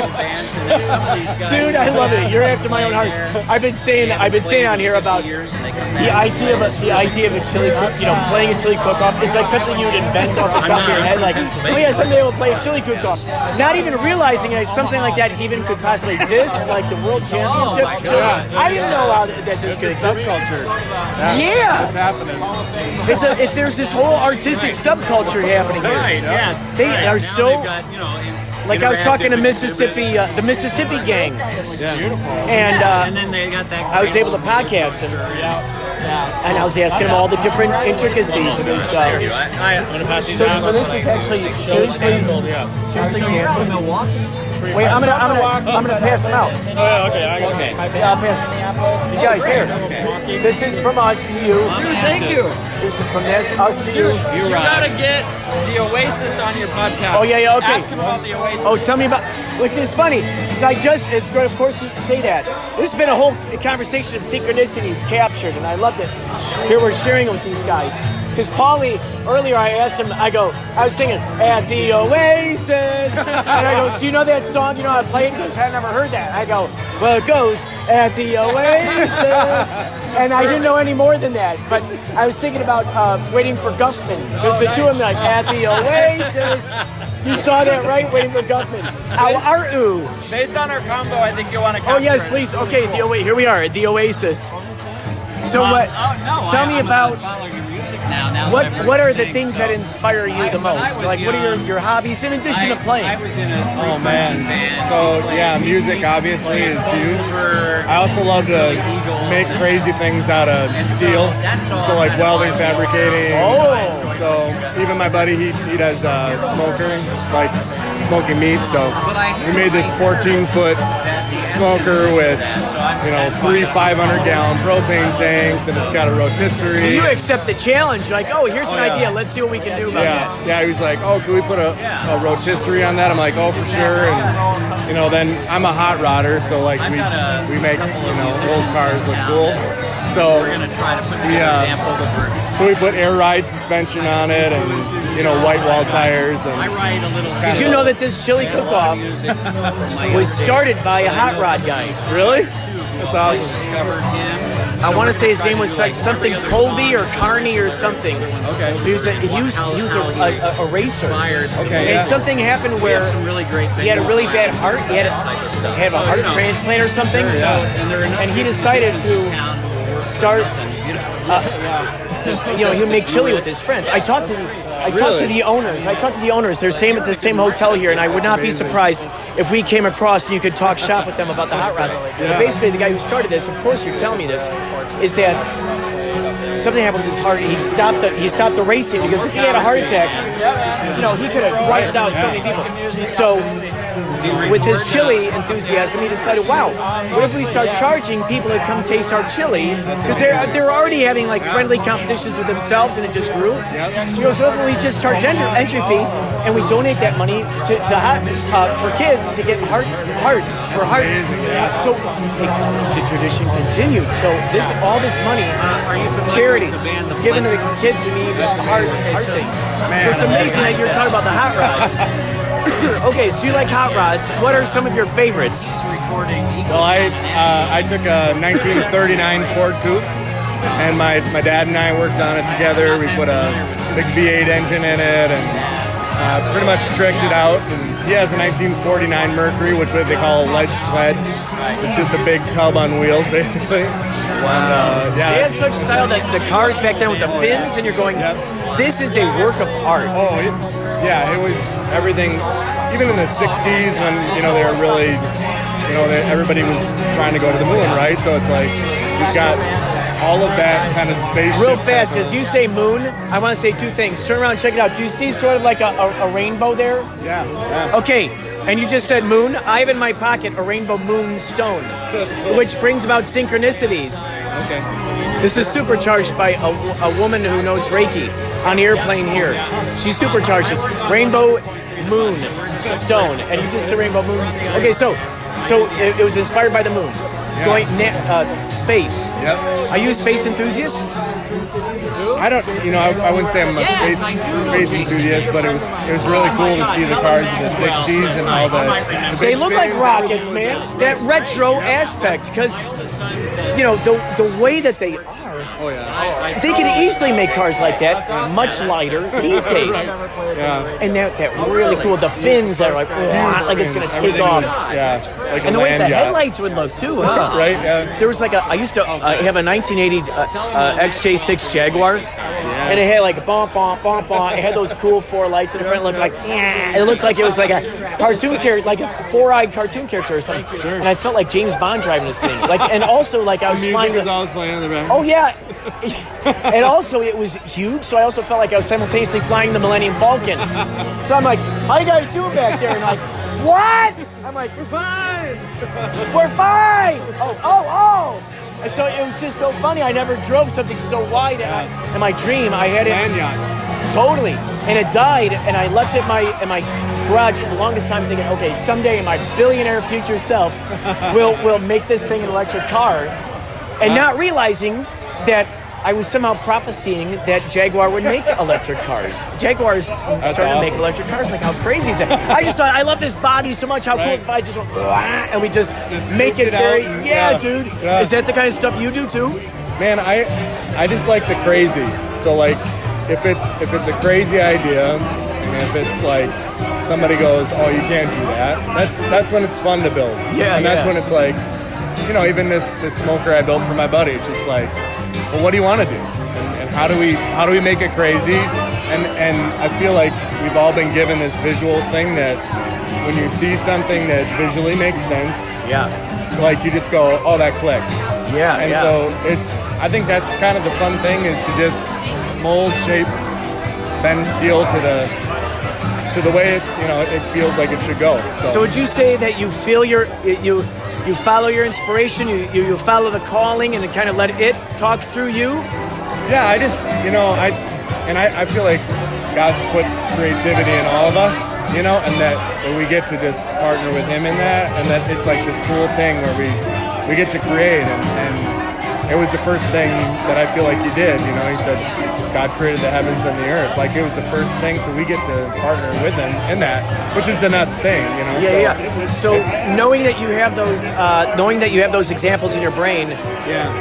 Speaker 2: dude. I love it. You're after my own heart. I've been saying on here about the idea of a chili cook. You know, playing a chili cook-off is like something you would invent off the top of your head. Like, oh yeah, someday we'll play a chili cook-off. Not even realizing that something like that even could possibly exist, like the World Championship. I didn't know that this could exist.
Speaker 5: Subculture.
Speaker 2: Yeah,
Speaker 5: It's happening.
Speaker 2: there's this whole artistic subculture happening here.
Speaker 9: Right, yes.
Speaker 2: They are
Speaker 9: Now
Speaker 2: so.
Speaker 9: they've got,
Speaker 2: Like I was talking to Mississippi, the Mississippi gang,
Speaker 9: and then they got that.
Speaker 2: I was able to podcast him, and I was asking him all the different intricacies of his. So this is actually seriously canceled. Wait, I'm gonna pass him out.
Speaker 5: Okay.
Speaker 2: I'll pass. You guys here. This is from us to you.
Speaker 6: Thank you.
Speaker 2: This is from us to you.
Speaker 6: You gotta get the Oasis on your podcast.
Speaker 2: Oh yeah, okay.
Speaker 6: Ask him about the Oasis.
Speaker 2: Oh, tell me about. Which is funny because it's great. Of course, you can say that. This has been a whole conversation of synchronicities captured, and I loved it. Here we're sharing it with these guys. Because Paulie, earlier I asked him, I was singing at the Oasis, and I go, do you know that song? You know how to play it? He goes, I've never heard that. I go, well, it goes at the Oasis, and I didn't know any more than that. But I was thinking about Waiting for Guffman, because the two of them like at the Oasis. You saw that, right? Waiting for Guffman. Ow-ar-oo.
Speaker 6: Based on our combo, I think you want to.
Speaker 2: Oh yes, please. Okay, here we are at the Oasis. So what? Tell me about. What are the things that inspire you the most? Like, what are your hobbies in addition to playing?
Speaker 5: Oh man. So yeah, music obviously is huge. I also love to make crazy things out of steel. So like welding, fabricating.
Speaker 2: Oh.
Speaker 5: So even my buddy, he does smoker, like smoking meat. So we made this 14-foot smoker with 3 500-gallon propane tanks, and it's got a rotisserie.
Speaker 2: So you accept the challenge, like, oh, here's an idea. Let's see what we can do about that.
Speaker 5: Yeah, he was like, oh, can we put a rotisserie on that? I'm like, oh, for sure. And then I'm a hot rodder, so like we make old cars look cool. So
Speaker 9: We're gonna try to put together an example of the
Speaker 5: so we put air ride suspension on it, and white wall tires. And
Speaker 9: I ride a little.
Speaker 2: Did you know that this chili cook-off was started by a hot rod guy?
Speaker 5: Really? That's awesome.
Speaker 9: Discovered him.
Speaker 2: I want to say his name was like something Colby or Carney or something.
Speaker 5: Okay.
Speaker 2: He was a racer.
Speaker 5: Okay.
Speaker 2: And something happened where
Speaker 9: Some really great things.
Speaker 2: he had a really bad heart. He had a heart transplant or something. And he decided to start. He would make chili with his friends. I talked to the owners. They're staying at the same hotel here, and I would not be surprised if we came across and you could talk shop with them about the hot rods. But basically, the guy who started this, of course, you're telling me this, is that something happened with his heart. He stopped the racing because if he had a heart attack, he could have wiped out so many people. So with his chili enthusiasm, he decided, wow, what if we start charging people to come taste our chili? Because they're already having like friendly competitions with themselves, and it just grew. So if we just charge entry fee, and we donate that money for kids to get hearts for heart. So the tradition continued. So all this money, charity, given to the kids who need heart things. So it's amazing that you're talking about the hot rods. Okay, so you like hot rods. What are some of your favorites?
Speaker 5: Well, I took a 1939 Ford Coupe, and my dad and I worked on it together. We put a big V8 engine in it and pretty much tricked it out. And he has a 1949 Mercury, which they call a ledge sled. It's just a big tub on wheels, basically.
Speaker 2: Wow.
Speaker 5: And,
Speaker 2: They had such style that the cars back then with the fins, and you're going, this is a work of art.
Speaker 5: Oh, it was everything. Even in the 60s when, they were really, everybody was trying to go to the moon, right? So it's like, you've got all of that kind of spaceship.
Speaker 2: Real fast, as you say moon, I want to say two things. Turn around and check it out. Do you see sort of like a rainbow there?
Speaker 5: Yeah.
Speaker 2: Okay, and you just said moon. I have in my pocket a rainbow moon stone, which brings about synchronicities.
Speaker 5: Okay.
Speaker 2: This is supercharged by a woman who knows Reiki on the airplane here. She supercharged this rainbow moon stone, and you just said rainbow moon. Okay, so it was inspired by the moon. Going space.
Speaker 5: Yep.
Speaker 2: Are you a space enthusiast?
Speaker 5: I don't, I wouldn't say I'm a space enthusiast, but it was really cool to see the cars in the 60s and all the
Speaker 2: They look like rockets, man. That retro aspect, because the way that they are.
Speaker 5: Oh yeah.
Speaker 2: They could easily make cars like that, much lighter these days.
Speaker 5: Yeah.
Speaker 2: And that really cool. The fins that are like it's gonna take off.
Speaker 5: Yeah. Like
Speaker 2: And the way the headlights would look too, huh?
Speaker 5: Right. Yeah.
Speaker 2: There was I used to have a 1980 XJ6 Jaguar, and it had like a bump. It had those cool four lights in the front. It looked like it was like a cartoon character, like a four-eyed cartoon character or something. Sure. And I felt like James Bond driving this thing. And also I was flying.
Speaker 5: Music was always playing in the back.
Speaker 2: Oh yeah. And also it was huge, so I also felt like I was simultaneously flying the Millennium Falcon. So I'm like, how you guys doing back there? And like, what? I'm like, we're fine. We're fine. Oh. And so it was just so funny. I never drove something so wide. In my dream, I had it. Totally. And it died, and I left it in my garage for the longest time thinking, okay, someday my billionaire future self will make this thing an electric car. And not realizing that I was somehow prophesying that Jaguar would make electric cars. Jaguars started to make electric cars. Like, how crazy is that? I just thought, I love this body so much. How cool if I just went, and we just make it very, dude. Yeah. Is that the kind of stuff you do too?
Speaker 5: Man, I just like the crazy. So like, if it's a crazy idea, and if it's like somebody goes, oh, you can't do that, that's when it's fun to build.
Speaker 2: Yeah,
Speaker 5: and that's when it's like, even this smoker I built for my buddy, it's just like, well, what do you want to do? And how do we make it crazy? And I feel like we've all been given this visual thing that when you see something that visually makes sense, like you just go, oh, that clicks. So I think that's kind of the fun thing, is to just mold, shape, bend steel to the way it feels like it should go.
Speaker 2: So would you say that you feel you follow your inspiration, you follow the calling, and then kind of let it talk through you?
Speaker 5: Yeah, I just, I feel like God's put creativity in all of us, and that we get to just partner with Him in that, and that it's like this cool thing where we get to create, and it was the first thing that I feel like He did, He said, God created the heavens and the earth. Like, it was the first thing, so we get to partner with Him in that, which is the nuts thing,
Speaker 2: So knowing that you have those examples in your brain,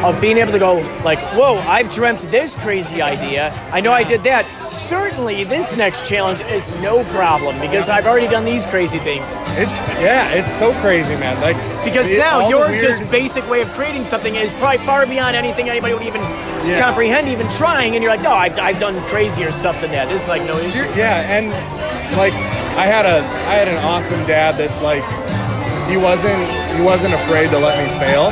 Speaker 2: of being able to go like, whoa, I've dreamt this crazy idea. I know I did that. Certainly, this next challenge is no problem because I've already done these crazy things.
Speaker 5: It's so crazy, man. Like,
Speaker 2: because now your just basic way of creating something is probably far beyond anything anybody would even comprehend, even trying. And you're like, no, I've done crazier stuff than that. This is like no issue.
Speaker 5: Yeah, and like I had an awesome dad that like he wasn't afraid to let me fail,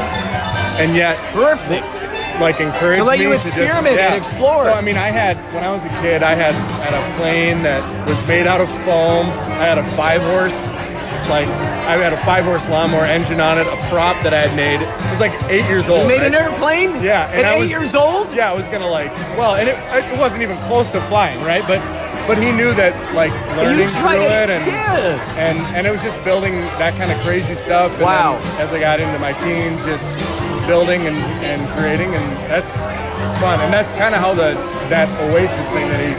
Speaker 5: and yet
Speaker 2: perfect.
Speaker 5: Like encouraged me
Speaker 2: to let you experiment and explore.
Speaker 5: So I mean, when I was a kid, I had a plane that was made out of foam. I had a 5-horse. I had a 5-horse lawnmower engine on it, a prop that I had made. I was like 8 years old.
Speaker 2: You made an airplane?
Speaker 5: Yeah.
Speaker 2: And At 8 years old?
Speaker 5: Yeah, I was gonna and it wasn't even close to flying, right? But he knew that learning through it and it was just building that kind of crazy stuff. And
Speaker 2: wow.
Speaker 5: As I got into my teens, just building and creating, and that's fun. And that's kind of how that Oasis thing that he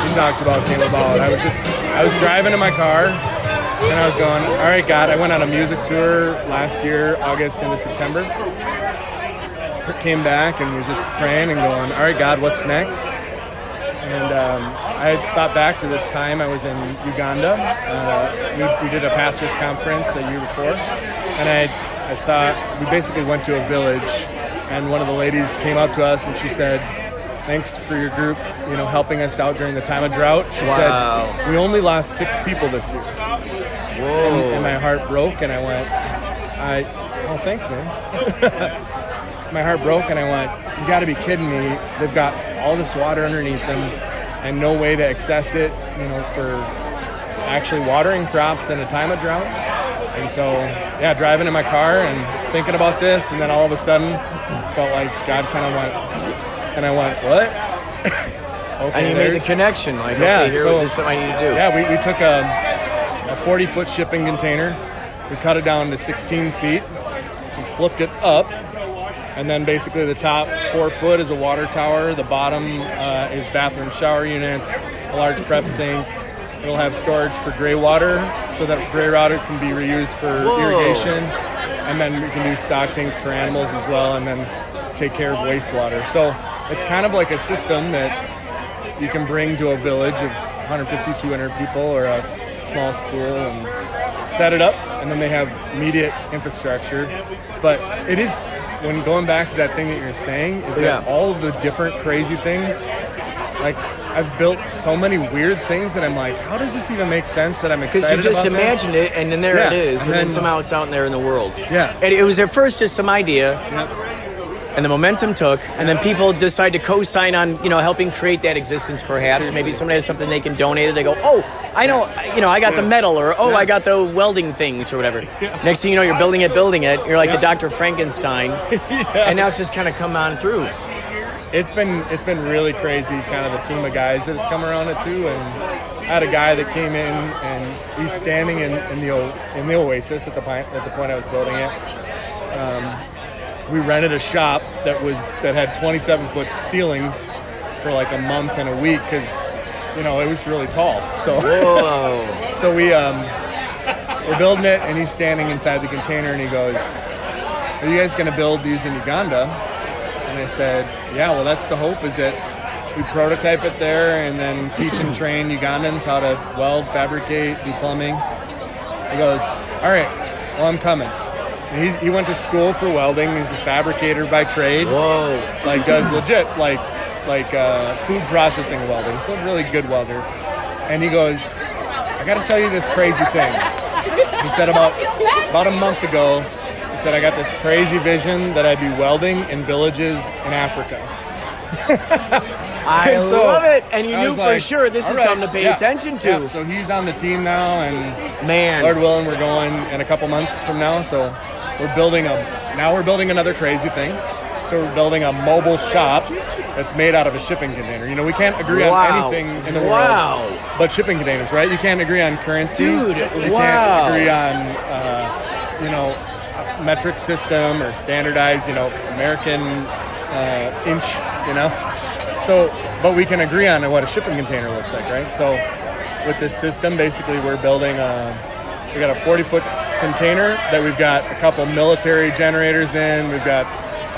Speaker 5: we talked about came about. I was driving in my car, and I was going, all right, God, I went on a music tour last year, August into September. Came back and was just praying and going, all right, God, what's next? And I thought back to this time I was in Uganda. We did a pastor's conference a year before, and I saw, we basically went to a village, and one of the ladies came up to us and she said, thanks for your group, helping us out during the time of drought. She said, we only lost 6 people this year. Whoa. And my heart broke, and I went, oh, thanks, man. My heart broke, and I went, you got to be kidding me. They've got all this water underneath them and no way to access it, for actually watering crops in a time of drought. And so, driving in my car and thinking about this, and then all of a sudden felt like God kind of went, and I went, what? Okay,
Speaker 2: and you made the connection, like, okay, this is something I need to do.
Speaker 5: Yeah, we took a 40-foot shipping container, we cut it down to 16 feet, we flipped it up, and then basically the top 4 foot is a water tower, the bottom is bathroom shower units, a large prep sink. It'll have storage for gray water, so that gray water can be reused for irrigation, and then we can do stock tanks for animals as well, and then take care of wastewater. So it's kind of like a system that you can bring to a village of 150, 200 people, or a small school, and set it up, and then they have immediate infrastructure. But it is, when going back to that thing that you're saying, is that all of the different crazy things, like, I've built so many weird things that I'm like, how does this even make sense that I'm excited about this?
Speaker 2: Because you just imagined it, and then there it is, and then somehow it's out there in the world.
Speaker 5: Yeah.
Speaker 2: And it was at first just some idea, and the momentum took, and then people decide to co-sign on, helping create that existence perhaps. Seriously. Maybe somebody has something they can donate, and they go, oh, I know, I got the metal, or I got the welding things, or whatever. Next thing you know, you're building it, you're like the Dr. Frankenstein, and now it's just kind of come on through.
Speaker 5: It's been really crazy, kind of the team of guys that has come around it too. And I had a guy that came in, and he's standing in the Oasis at the point I was building it. We rented a shop that had 27-foot ceilings for like a month and a week because it was really tall. So so we're building it, and he's standing inside the container, and he goes, "Are you guys going to build these in Uganda?" And I said, yeah, well, that's the hope, is that we prototype it there and then teach and train Ugandans how to weld, fabricate, do plumbing. He goes, all right, well, I'm coming. And he went to school for welding. He's a fabricator by trade. Whoa. Like, does legit, like food processing welding. So a really good welder. And he goes, I got to tell you this crazy thing. He said about a month ago, he said, I got this crazy vision that I'd be welding in villages in Africa.
Speaker 2: I love it. And you knew for sure this is something to pay attention to.
Speaker 5: Yeah. So he's on the team now, and Lord willing, we're going in a couple months from now. So we're building another crazy thing. So we're building a mobile shop that's made out of a shipping container. We can't agree on anything in the world but shipping containers, right? You can't agree on currency. Dude, you can't agree on, metric system or standardized, American inch, So, but we can agree on what a shipping container looks like, right? So with this system, basically we're building we got a 40-foot container that we've got a couple military generators in. We've got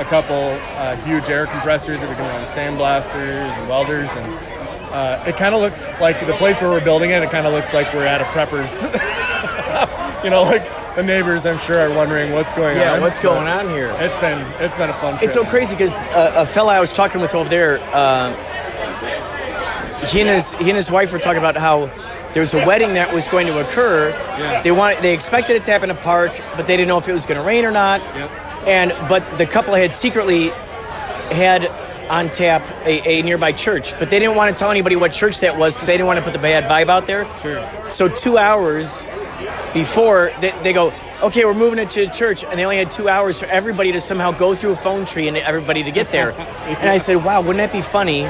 Speaker 5: a couple huge air compressors that we can run sandblasters and welders. And it kind of looks like the place where we're building it kind of looks like we're at a prepper's, like, the neighbors, I'm sure, are wondering what's going on.
Speaker 2: Yeah, what's going on here?
Speaker 5: It's been a fun trip.
Speaker 2: It's so crazy because a fella I was talking with over there, he and his wife were talking about how there was a wedding that was going to occur. Yeah. They expected it to happen in a park, but they didn't know if it was going to rain or not. Yep. But the couple had secretly had on tap a nearby church, but they didn't want to tell anybody what church that was because they didn't want to put the bad vibe out there.
Speaker 5: Sure.
Speaker 2: So 2 hours before, they go, okay, we're moving it to church, and they only had 2 hours for everybody to somehow go through a phone tree and everybody to get there. And I said, wow, wouldn't that be funny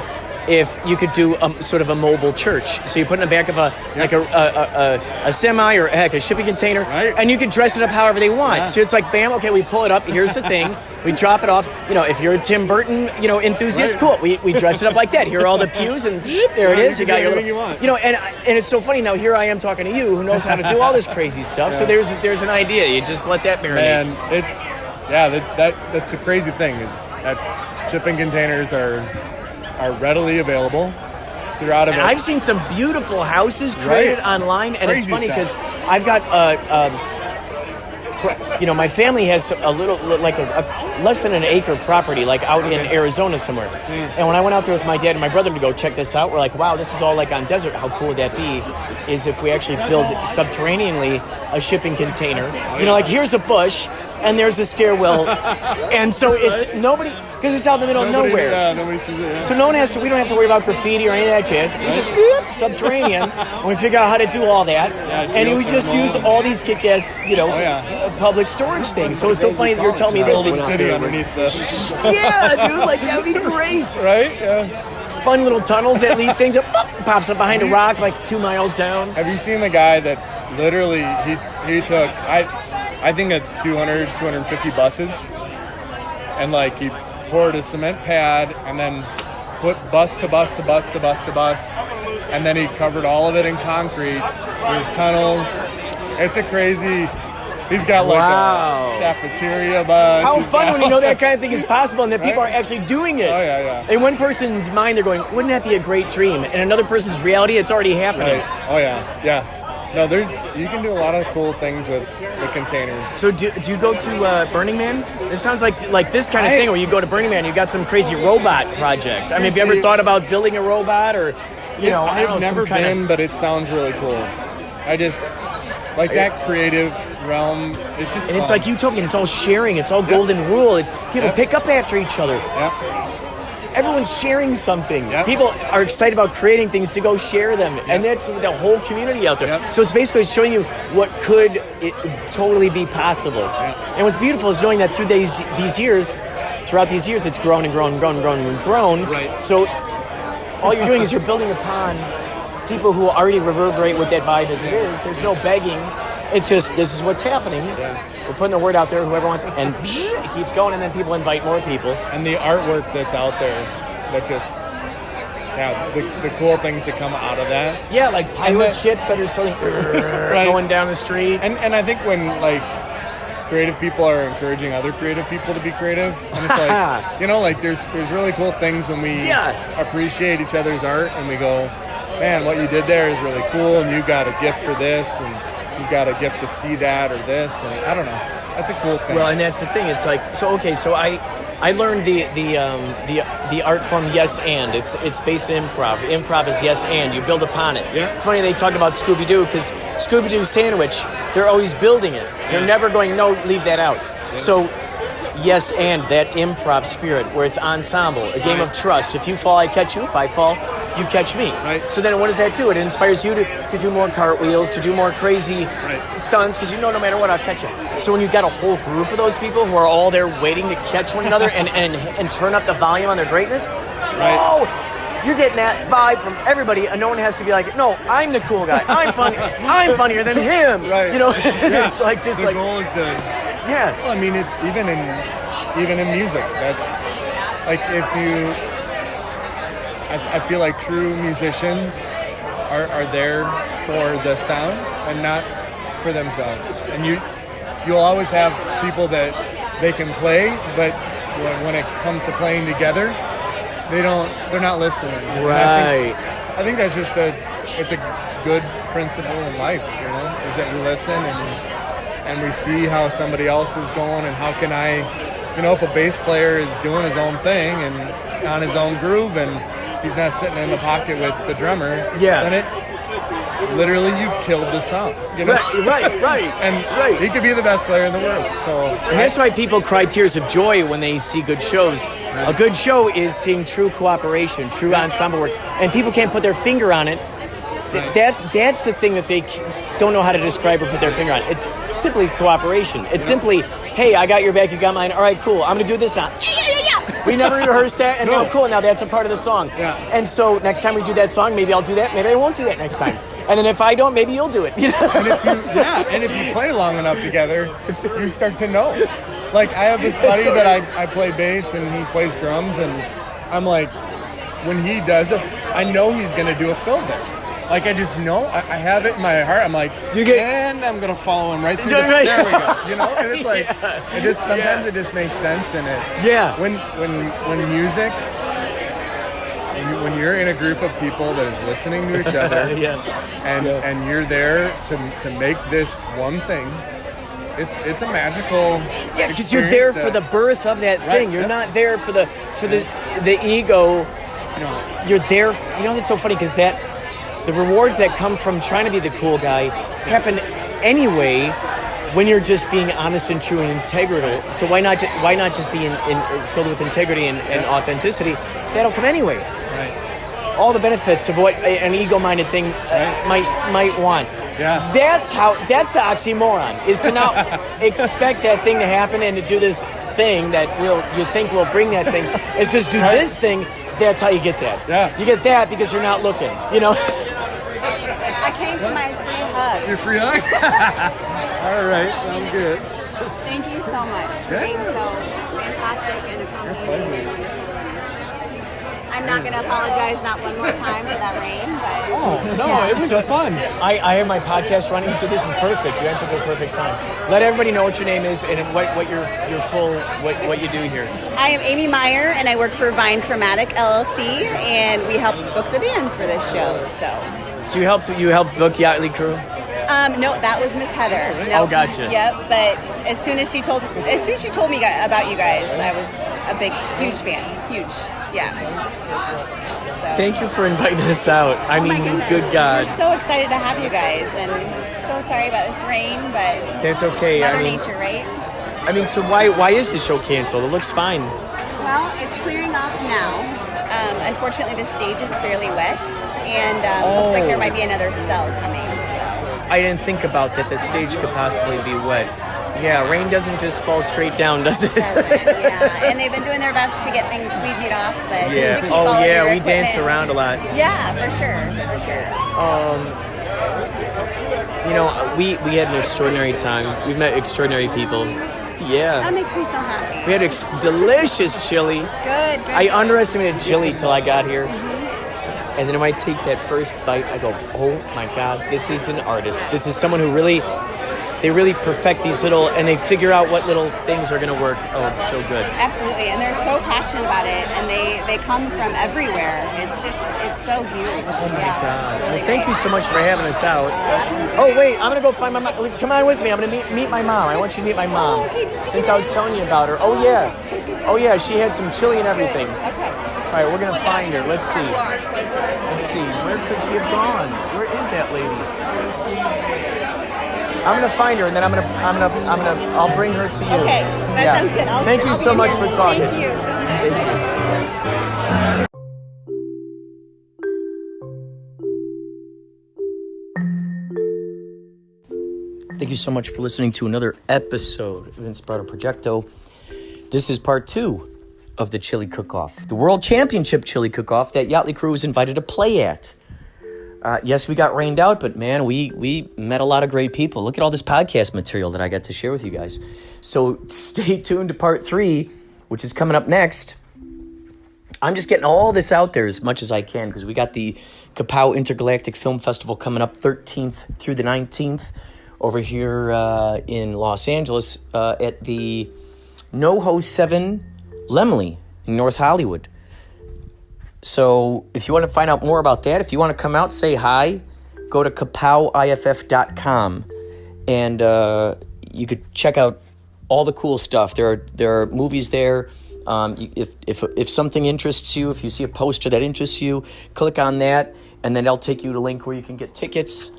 Speaker 2: if you could do sort of a mobile church. So you put it in the back of a semi or heck, a shipping container, and you could dress it up however they want. Yeah. So it's like, bam, okay, we pull it up. Here's the thing. We drop it off. If you're a Tim Burton, enthusiast, cool. We dress it up like that. Here are all the pews, and there it is. You got your little, you want. And it's so funny. Now here I am talking to you, who knows how to do all this crazy stuff. Yeah. So there's an idea. You just let that marinate.
Speaker 5: And that's the crazy thing is that shipping containers are readily available throughout.
Speaker 2: And I've seen some beautiful houses created online, and it's funny because I've got my family has a little, like a less than an acre property, like out in Arizona somewhere. And when I went out there with my dad and my brother to go check this out, we're like, wow, this is all like on desert. How cool would that be? Is if we actually build subterraneanly a shipping container. Like here's a bush and there's a stairwell, and so it's nobody. Because it's out in the middle of nowhere.
Speaker 5: Nobody sees it. Yeah.
Speaker 2: So we don't have to worry about graffiti or any of that jazz. We just subterranean, and we figure out how to do all that. And we just use all these kick-ass, public storage things. So it's so funny that you're telling me this.
Speaker 5: Build a city underneath this.
Speaker 2: Yeah, dude, like that would be great.
Speaker 5: Right? Yeah.
Speaker 2: Fun little tunnels that lead things up. Pops up behind a rock like 2 miles down.
Speaker 5: Have you seen the guy that literally he took, I think it's 250 buses, and like he poured a cement pad and then put bus to bus to bus to bus to bus, and then he covered all of it in concrete with tunnels. It's a crazy. He's got like a cafeteria bus.
Speaker 2: How fun when you know that kind of thing is possible and that people are actually doing it.
Speaker 5: Oh yeah.
Speaker 2: In one person's mind, they're going, "Wouldn't that be a great dream?" In another person's reality, it's already happening.
Speaker 5: Right. Oh yeah. No, you can do a lot of cool things with the containers.
Speaker 2: So do you go to Burning Man? It sounds like this kind of thing where you go to Burning Man, you got some crazy robot projects. I mean, have you ever thought about building a robot or,
Speaker 5: I've never been, but it sounds really cool. I just, like that creative realm, it's just
Speaker 2: And fun. It's like utopian, it's all sharing, it's all golden rule. It's people pick up after each other.
Speaker 5: Yep.
Speaker 2: Everyone's sharing something.
Speaker 5: Yep.
Speaker 2: People are excited about creating things to go share them. Yep. And that's the whole community out there.
Speaker 5: Yep.
Speaker 2: So it's basically showing you what could totally be possible.
Speaker 5: Yep.
Speaker 2: And what's beautiful is knowing that throughout these years, it's grown and grown and grown and grown and grown.
Speaker 5: Right.
Speaker 2: So all you're doing is you're building upon people who already reverberate with that vibe as it is. There's no begging. It's just, this is what's happening.
Speaker 5: Yeah.
Speaker 2: We're putting the word out there, whoever wants, and it keeps going, and then people invite more people.
Speaker 5: And the artwork that's out there, that just, the cool things that come out of that.
Speaker 2: Yeah, like pirate ships that are selling, going down the street.
Speaker 5: And I think when, like, creative people are encouraging other creative people to be creative, and it's like, there's really cool things when we appreciate each other's art, and we go, man, what you did there is really cool, and you got a gift for this, and you got a gift to see that or this, and I don't know. That's a cool thing.
Speaker 2: Well, and that's the thing. It's like, so I learned the art form yes and. It's based in improv. Improv is yes and. You build upon it.
Speaker 5: Yeah.
Speaker 2: It's funny they talk about Scooby-Doo because Scooby-Doo sandwich, they're always building it. They're never going, no, leave that out. Yeah. So yes and, that improv spirit where it's ensemble, a game of trust. If you fall, I catch you. If I fall, you catch me.
Speaker 5: Right.
Speaker 2: So then what does that do? It inspires you to do more cartwheels, to do more crazy stunts, because no matter what, I'll catch you. So when you've got a whole group of those people who are all there waiting to catch one another and turn up the volume on their greatness, whoa! You're getting that vibe from everybody, and no one has to be like, no, I'm the cool guy. I'm funny. I'm funnier than him.
Speaker 5: Right.
Speaker 2: It's like just
Speaker 5: the
Speaker 2: like
Speaker 5: goal is to.
Speaker 2: Yeah.
Speaker 5: Well, I mean, even in music, that's like if you. I feel like true musicians are there for the sound and not for themselves. And you'll always have people that they can play, but when it comes to playing together, they're not listening.
Speaker 2: Right.
Speaker 5: I think that's just it's a good principle in life, is that we listen and we see how somebody else is going and how can I, if a bass player is doing his own thing and on his own groove and he's not sitting in the pocket with the drummer, then literally you've killed the song.
Speaker 2: Right.
Speaker 5: And he could be the best player in the world. And
Speaker 2: that's why people cry tears of joy when they see good shows. Right. A good show is seeing true cooperation, true ensemble work, and people can't put their finger on it. That's the thing that they don't know how to describe or put their finger on. It's simply cooperation. It's simply, hey, I got your back, you got mine. All right, cool. I'm going to do this now. Yeah. We never rehearsed that, and
Speaker 5: No.
Speaker 2: now cool. Now that's a part of the song.
Speaker 5: Yeah.
Speaker 2: And so next time we do that song, maybe I'll do that. Maybe I won't do that next time. And then if I don't, maybe you'll do it. You know?
Speaker 5: And if you play long enough together, you start to know. Like, I have this buddy that I play bass and he plays drums, and I'm like, when he does I know he's going to do a fill there. Like, I just know, I have it in my heart. I'm like, and I'm going to follow him right through there we go. You know? And it's like, it just, sometimes it just makes sense in it.
Speaker 2: Yeah.
Speaker 5: When music, when you're in a group of people that is listening to each other, and you're there to make this one thing, it's a magical
Speaker 2: because you're there for the birth of that thing. You're not there for the ego. You're there. You know, that's so funny because the rewards that come from trying to be the cool guy happen anyway when you're just being honest and true and integral. So why not just be filled with integrity and authenticity? That'll come anyway.
Speaker 5: Right.
Speaker 2: All the benefits of what an ego-minded thing might want.
Speaker 5: Yeah.
Speaker 2: That's the oxymoron, is to not expect that thing to happen and to do this thing that you think will bring that thing. It's just do this thing. That's how you get that.
Speaker 5: Yeah.
Speaker 2: You get that because you're not looking. You know.
Speaker 10: I came for my free hug.
Speaker 5: Your free hug? All right, sounds good.
Speaker 10: Thank you so much for being so fantastic and accommodating. I'm not going to apologize not one more time for that rain, but
Speaker 5: It was fun.
Speaker 2: I have my podcast running, so this is perfect. You took a perfect time. Let everybody know what your name is and what your full what you do here.
Speaker 10: I am Amy Meyer, and I work for Vine Chromatic LLC, and we helped book the bands for this show.
Speaker 2: So you helped book Yächtley Crëw?
Speaker 10: No, that was Miss Heather.
Speaker 2: Oh, gotcha.
Speaker 10: Yep, but as soon as she told me about you guys, I was a huge fan. Huge. Yeah. So.
Speaker 2: Thank you for inviting us out. I mean,
Speaker 10: my goodness.
Speaker 2: good God.
Speaker 10: We're so excited to have you guys, and so sorry about this rain, but
Speaker 2: that's okay.
Speaker 10: Mother Nature, right?
Speaker 2: I mean, so why is the show canceled? It looks fine.
Speaker 10: Well, it's clearing off now. Unfortunately, the stage is fairly wet, and looks like there might be another cell coming. So.
Speaker 2: I didn't think about that the stage could possibly be wet. Yeah, rain doesn't just fall straight down, does it?
Speaker 10: Yeah, and they've been doing their best to get things squeegeed off, but just to keep all of your
Speaker 2: we
Speaker 10: equipment.
Speaker 2: dance around a lot.
Speaker 10: Yeah, for sure.
Speaker 2: We had an extraordinary time. We've met extraordinary people. Yeah.
Speaker 10: That makes me so happy.
Speaker 2: We had delicious chili.
Speaker 10: Good.
Speaker 2: I underestimated chili till I got here. And then when I take that first bite, I go, oh my God, this is an artist. This is someone who really perfect these and they figure out what little things are going to work. Oh, it's so good.
Speaker 10: Absolutely, and they're so passionate about it, and they come from everywhere. It's so huge.
Speaker 2: Oh my God.
Speaker 10: It's really
Speaker 2: Thank you so much for having us out. Oh, wait, I'm going to go find my mom. Come on with me. I'm going to meet my mom. I want you to meet my mom.
Speaker 10: Okay.
Speaker 2: Since I was telling you about her. Oh, yeah. Oh, yeah, she had some chili and everything.
Speaker 10: Okay.
Speaker 2: All right, we're going to find her. Let's see. Where could she have gone? Where is that lady? I'm gonna find her, and then I'll bring her to you.
Speaker 10: Okay, that sounds good.
Speaker 2: Thank you so much for talking.
Speaker 10: Thank you so much.
Speaker 2: Thank you so much for listening to another episode of Inspirado Projecto. This is part 2 of the Chili Cook-Off, the World Championship Chili Cook-Off that Yächtley Crëw was invited to play at. Yes, we got rained out, but man, we met a lot of great people. Look at all this podcast material that I got to share with you guys. So stay tuned to part 3, which is coming up next. I'm just getting all this out there as much as I can because we got the Kapow Intergalactic Film Festival coming up 13th through the 19th over here in Los Angeles at the NoHo 7 Lemley in North Hollywood. So if you want to find out more about that, if you want to come out, say hi, go to kapowiff.com and you could check out all the cool stuff. There are movies there. If something interests you, if you see a poster that interests you, click on that, and then they'll take you to a link where you can get tickets.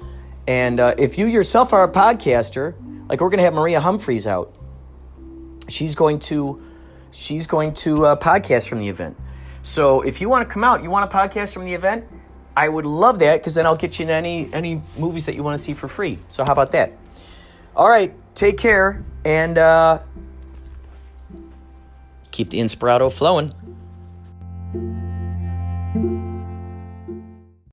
Speaker 2: And if you yourself are a podcaster, like we're going to have Maria Humphreys out. She's going to podcast from the event. So if you want to come out, you want a podcast from the event, I would love that because then I'll get you in any movies that you want to see for free. So how about that? All right, take care and keep the Inspirado flowing.